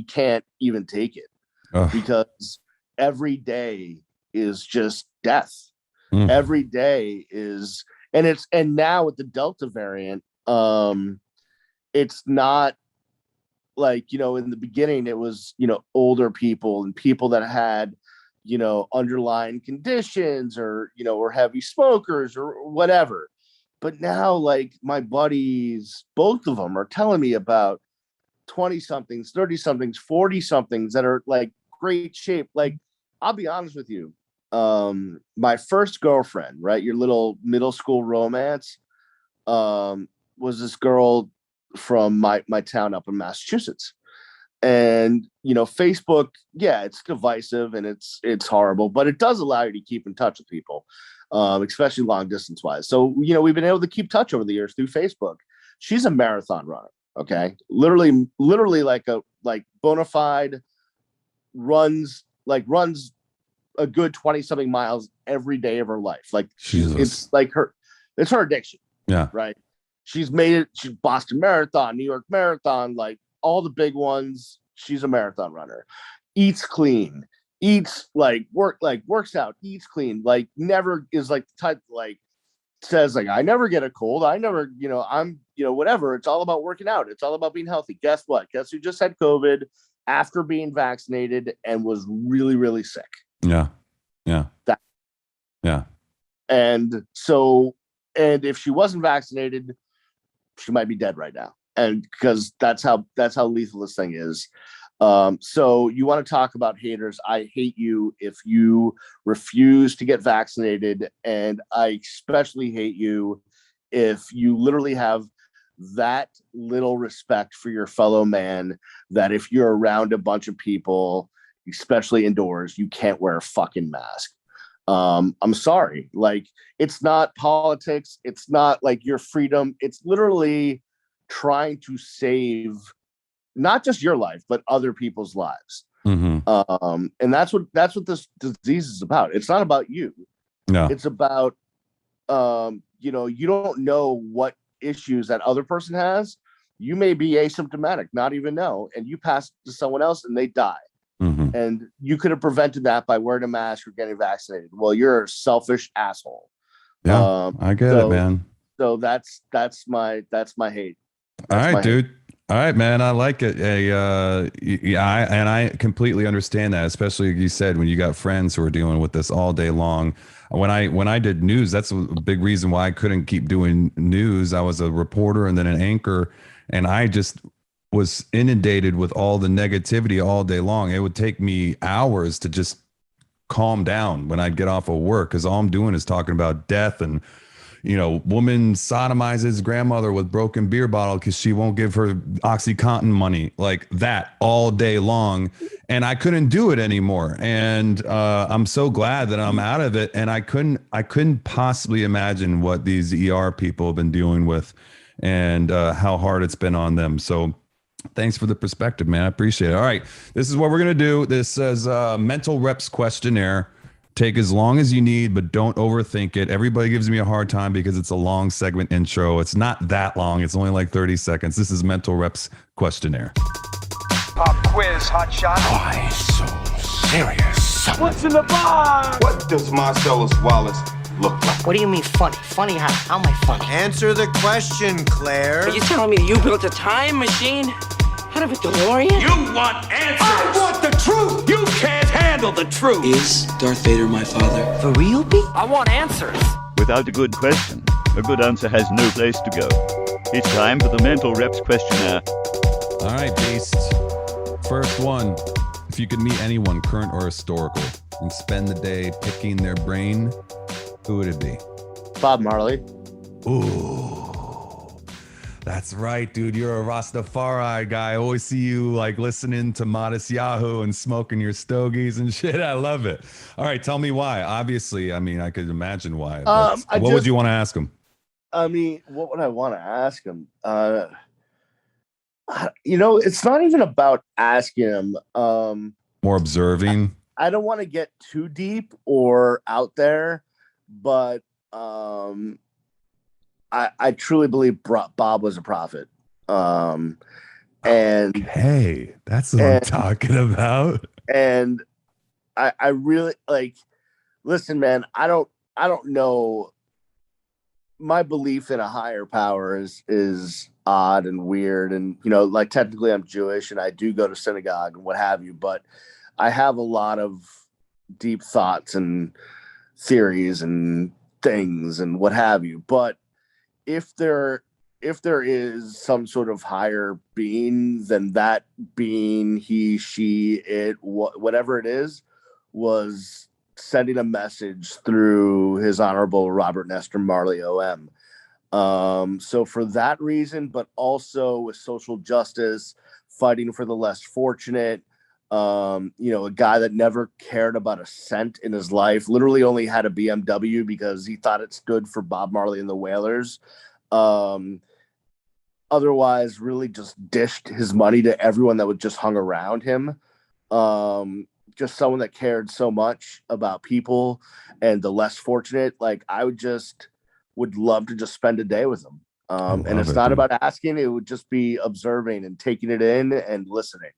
can't even take it. Because every day is just death. Every day is, and now with the Delta variant, it's not in the beginning it was, older people and people that had, underlying conditions or, or heavy smokers or whatever. But now, my buddies, both of them are telling me about 20 somethings, 30 somethings, 40 somethings that are great shape. I'll be honest with you. My first girlfriend, right? Your little middle school romance, was this girl my town up in Massachusetts. And, Facebook, yeah, it's divisive and it's horrible, but it does allow you to keep in touch with people, especially long distance wise. So, we've been able to keep touch over the years through Facebook. She's a marathon runner. Okay. Literally like bona fide runs a good 20 something miles every day of her life. Like it's her addiction. Yeah. Right. She's made it. She's Boston Marathon, New York Marathon, like all the big ones. She's a marathon runner, eats clean, works out, eats clean, like never is like the type says like, I never get a cold. I never, I'm, whatever. It's all about working out. It's all about being healthy. Guess what? Guess who just had COVID after being vaccinated and was really, really sick? Yeah. Yeah. Yeah. And if she wasn't vaccinated, she might be dead right now. And because that's how lethal this thing is. So you want to talk about haters? I hate you if you refuse to get vaccinated, and I especially hate you if you literally have that little respect for your fellow man that if you're around a bunch of people, especially indoors, you can't wear a fucking mask. I'm sorry. Like, it's not politics. It's not like your freedom. It's literally trying to save not just your life, but other people's lives. Mm-hmm. And that's what this disease is about. It's not about you. No. It's about, you don't know what issues that other person has. You may be asymptomatic, not even know, and you pass it to someone else and they die. Mm-hmm. And you could have prevented that by wearing a mask or getting vaccinated. Well, you're a selfish asshole. Yeah, I get it, man. So that's my hate. All right, dude. All right, man. I like it. I completely understand that, especially like you said, when you got friends who are dealing with this all day long. When I did news, that's a big reason why I couldn't keep doing news. I was a reporter and then an anchor, and I just was inundated with all the negativity all day long. It would take me hours to just calm down when I'd get off of work, because all I'm doing is talking about death and, woman sodomizes grandmother with broken beer bottle because she won't give her OxyContin money, like that all day long. And I couldn't do it anymore. And I'm so glad that I'm out of it. And I couldn't possibly imagine what these ER people have been dealing with and how hard it's been on them. So thanks for the perspective, man. I appreciate it. All right. This is what we're going to do. This says mental reps questionnaire. Take as long as you need, but don't overthink it. Everybody gives me a hard time because it's a long segment intro. It's not that long. It's only like 30 seconds. This is mental reps questionnaire. Pop quiz, hot shot. Why so serious? What's in the box? What does Marcellus Wallace look like? What do you mean funny? Funny how? How am I funny? Answer the question, Claire. Are you telling me you built a time machine out of a DeLorean? You want answers! I want the truth! You can't handle the truth! Is Darth Vader my father? For real, B? I want answers. Without a good question, a good answer has no place to go. It's time for the mental reps questionnaire. All right, Beast. First one. If you could meet anyone, current or historical, and spend the day picking their brain, who would it be? Bob Marley. Ooh. That's right, dude. You're a Rastafari guy. I always see you like listening to Modest Yahoo and smoking your stogies and shit. I love it. All right, tell me why. Obviously, I mean, I could imagine why. What would you want to ask him? I mean, what would I want to ask him? It's not even about asking him. More observing. I don't want to get too deep or out there, but I truly believe Bob was a prophet. And hey, that's what I'm talking about. And I really listen, man, I don't know. My belief in a higher power is odd and weird. And, technically I'm Jewish and I do go to synagogue and what have you, but I have a lot of deep thoughts and theories and things and what have you. But if there is some sort of higher being, then that being, he, she, it, whatever it is, was sending a message through his Honorable Robert Nestor Marley OM. So for that reason, but also with social justice, fighting for the less fortunate, a guy that never cared about a cent in his life, literally only had a BMW because he thought it stood for Bob Marley and the Wailers. Otherwise, really just dished his money to everyone that would just hung around him. Just someone that cared so much about people and the less fortunate. Like I would love to just spend a day with him. And it's not about asking, it would just be observing and taking it in and listening.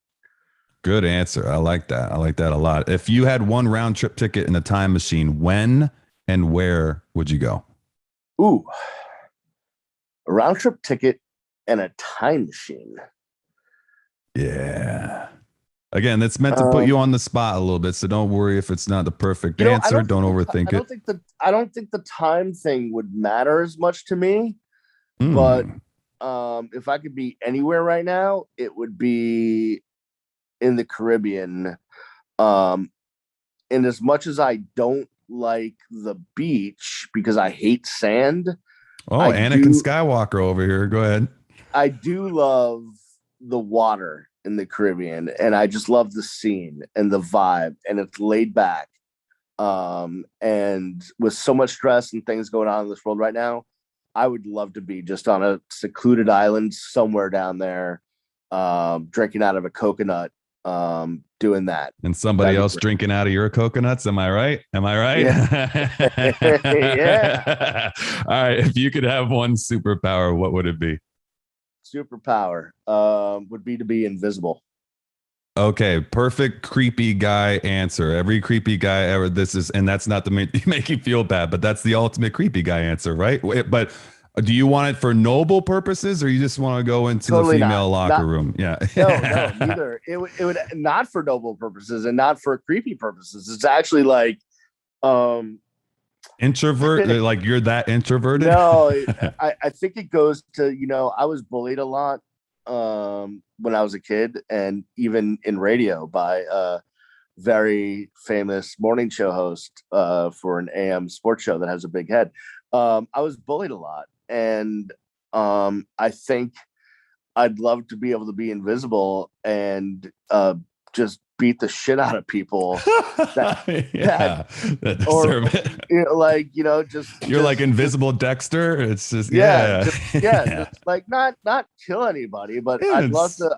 Good answer. I like that. I like that a lot. If you had one round trip ticket in a time machine, when and where would you go? Ooh, a round trip ticket and a time machine. Yeah. Again, that's meant to put you on the spot a little bit, so don't worry if it's not the perfect answer. Don't overthink it. I don't think the time thing would matter as much to me. But if I could be anywhere right now, it would be in the Caribbean. And as much as I don't like the beach because I hate sand. Oh, Anakin Skywalker over here. Go ahead. I do love the water in the Caribbean, and I just love the scene and the vibe, and it's laid back. And with so much stress and things going on in this world right now, I would love to be just on a secluded island somewhere down there, drinking out of a coconut, doing that. And somebody else drinking out of your coconuts. Am I right? Yeah. Yeah. All right. If you could have one superpower, what would it be? Superpower would be to be invisible. Okay, perfect creepy guy answer. Every creepy guy ever, and that's not to make you feel bad, but that's the ultimate creepy guy answer, right? But do you want it for noble purposes, or you just want to go into the female locker room? Yeah. No, neither. It would not for noble purposes and not for creepy purposes. It's actually like introvert, like you're that introverted. No, I think it goes to, I was bullied a lot when I was a kid, and even in radio by a very famous morning show host for an AM sports show that has a big head. I was bullied a lot, and I think I'd love to be able to be invisible and just beat the shit out of people that deserve it. You're like invisible Dexter. It's just just like not kill anybody, but I'd love to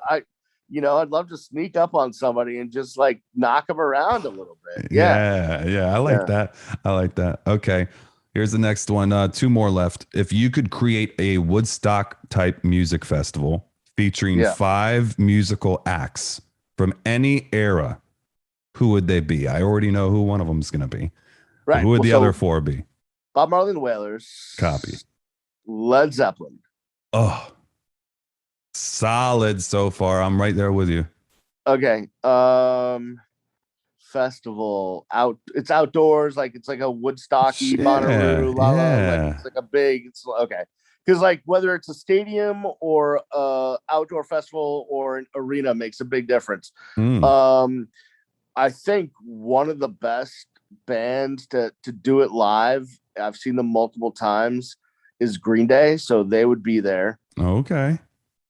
sneak up on somebody and just like knock them around a little bit. I like that. I like that. Okay, here's the next one. Two more left. If you could create a Woodstock type music festival featuring 5 musical acts from any era, who would they be? I already know who one of them is going to be. Right. Who would the other 4 be? Bob Marley and the Wailers. Copy. Led Zeppelin. Oh, solid so far. I'm right there with you. Okay. Festival it's outdoors, like it's like a Woodstocky Bonnaroo. Like it's like a big. It's okay. Because like whether it's a stadium or outdoor festival or an arena makes a big difference. I think one of the best bands to do it live, I've seen them multiple times, is Green Day. So they would be there. Okay.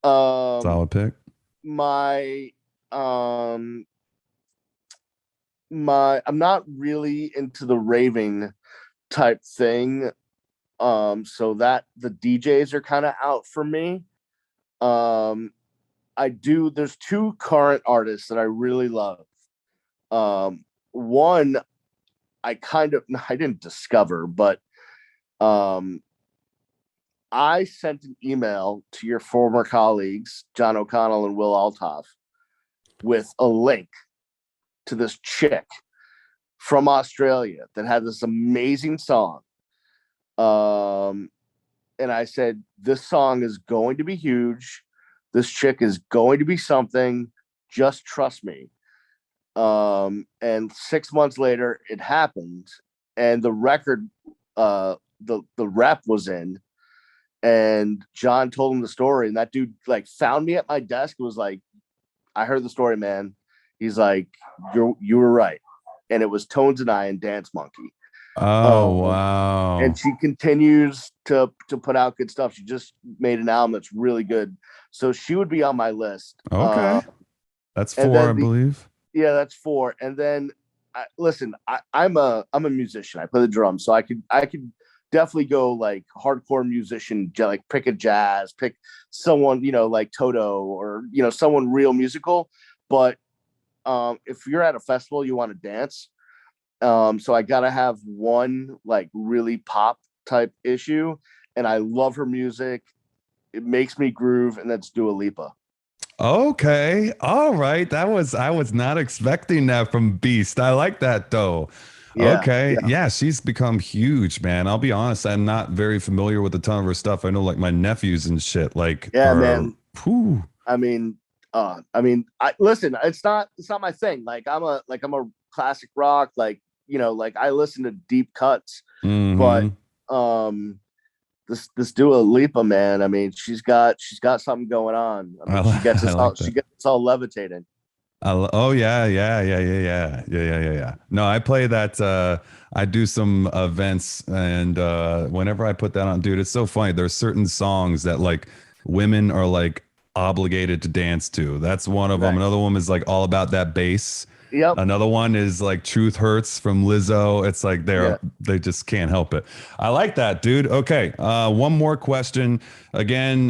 Solid pick. I'm not really into the raving type thing. So that the DJs are kind of out for me. There's 2 current artists that I really love. One I didn't discover, but I sent an email to your former colleagues, John O'Connell and Will Althoff, with a link to this chick from Australia that had this amazing song. And I said, this song is going to be huge. This chick is going to be something. Just trust me. And 6 months later, it happened. And the record, the rep was in. And John told him the story. And that dude like found me at my desk and was like, I heard the story, man. He's like, you were right. And it was Tones and I and Dance Monkey. Oh, wow. And she continues to put out good stuff. She just made an album that's really good. So she would be on my list. Okay. That's 4, I believe. Yeah, that's 4. And then I'm a musician. I play the drums, so I could definitely go like hardcore musician, like pick a jazz, pick someone, like Toto or, someone real musical. But if you're at a festival, you want to dance. So I got to have one like really pop type issue. And I love her music. It makes me groove. And that's Dua Lipa. Okay. All right. I was not expecting that from Beast. I like that though. Yeah, okay. Yeah. She's become huge, man. I'll be honest. I'm not very familiar with a ton of her stuff. I know like my nephews and shit. Like, man. Whew. I listen, it's not my thing. Like I'm a classic rock, like, like I listen to deep cuts, but this Dua Lipa, man. I mean, she's got something going on. I mean, she gets us all levitating. Oh yeah. No, I play that. I do some events, and whenever I put that on, dude, it's so funny. There's certain songs that like women are like obligated to dance to. That's one of them. Another one is like all about that bass. Yep. Another one is like Truth Hurts from Lizzo. It's like they just can't help it. I like that, dude. Okay. One more question. Again,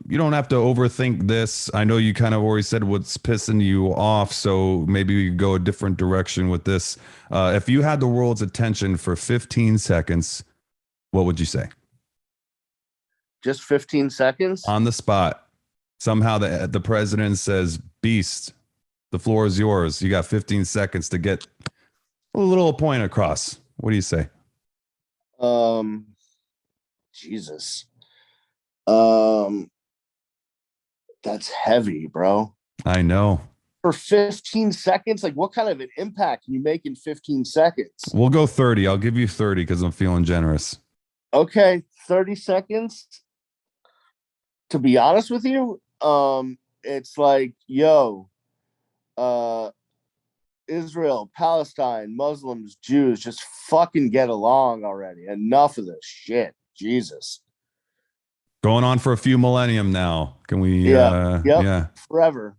you don't have to overthink this. I know you kind of already said what's pissing you off, so maybe we go a different direction with this. If you had the world's attention for 15 seconds, what would you say? Just 15 seconds? On the spot. Somehow the president says, Beast, the floor is yours. You got 15 seconds to get a little point across. What do you say? Jesus. That's heavy, bro. I know. For 15 seconds? Like, what kind of an impact can you make in 15 seconds? We'll go 30. I'll give you 30 because I'm feeling generous. Okay, 30 seconds. To be honest with you, it's like, Israel, Palestine, Muslims, Jews, just fucking get along already. Enough of this shit. Jesus. Going on for a few millennium now. Can we? Yeah. Forever.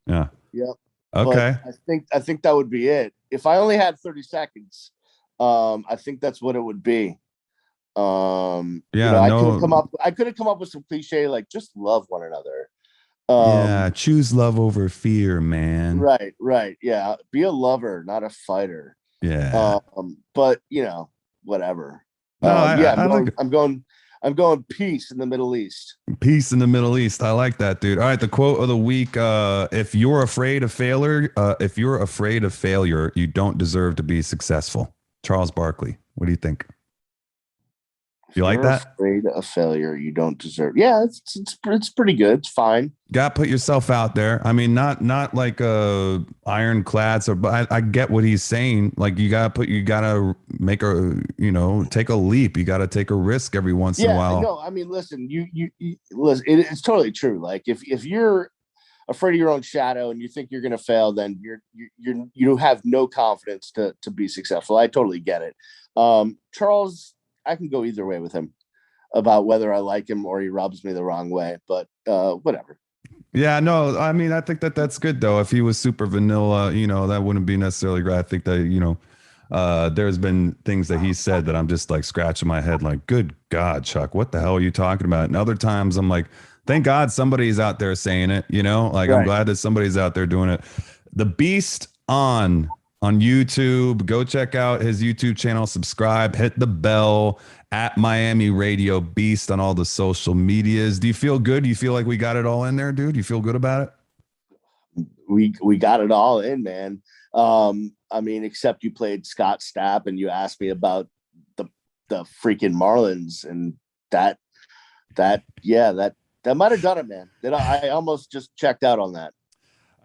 Yeah. Yep. Okay. But I think that would be it. If I only had 30 seconds, I think that's what it would be. I could have come up with some cliche like just love one another. Choose love over fear, man. Right. Yeah. Be a lover, not a fighter. Yeah. But whatever. I'm going peace in the Middle East. Peace in the Middle East. I like that, dude. All right, the quote of the week. If you're afraid of failure, you don't deserve to be successful. Charles Barkley. What do you think? You like that? Afraid of failure, you don't deserve. Yeah, it's pretty good. It's fine. Got to put yourself out there. I mean, not like ironclads, but I get what he's saying. Like you gotta make take a leap. You gotta take a risk every once in a while. No, I mean, listen, you listen. It's totally true. Like if you're afraid of your own shadow and you think you're gonna fail, then you have no confidence to be successful. I totally get it. Charles, I can go either way with him about whether I like him or he rubs me the wrong way, but whatever. Yeah, no, I mean, I think that's good though. If he was super vanilla, that wouldn't be necessarily great. I think that, there's been things that he said that I'm just like scratching my head like, good God, Chuck, what the hell are you talking about? And other times I'm like, thank God somebody's out there saying it, like right. I'm glad that somebody's out there doing it. The Beast on YouTube. Go check out his YouTube channel, subscribe, hit the bell at Miami Radio Beast on all the social medias. Do you feel good? Do you feel like we got it all in there, dude? You feel good about it? We got it all in, man. I mean, except you played Scott Stapp and you asked me about the freaking Marlins, and that might have done it, man. I almost just checked out on that.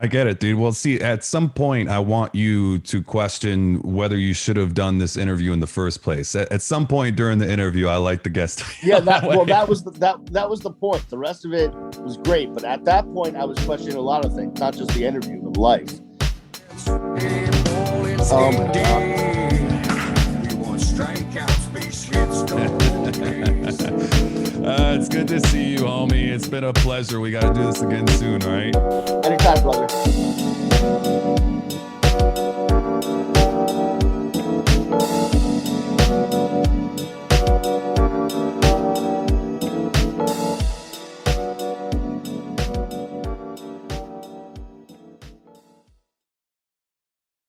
I get it, dude. Well, see, at some point, I want you to question whether you should have done this interview in the first place. At some point during the interview, I like the guest. Yeah, that was the point. The rest of it was great, but at that point, I was questioning a lot of things, not just the interview, but life. to see you, homie. It's been a pleasure. We got to do this again soon, all right? Anytime, brother.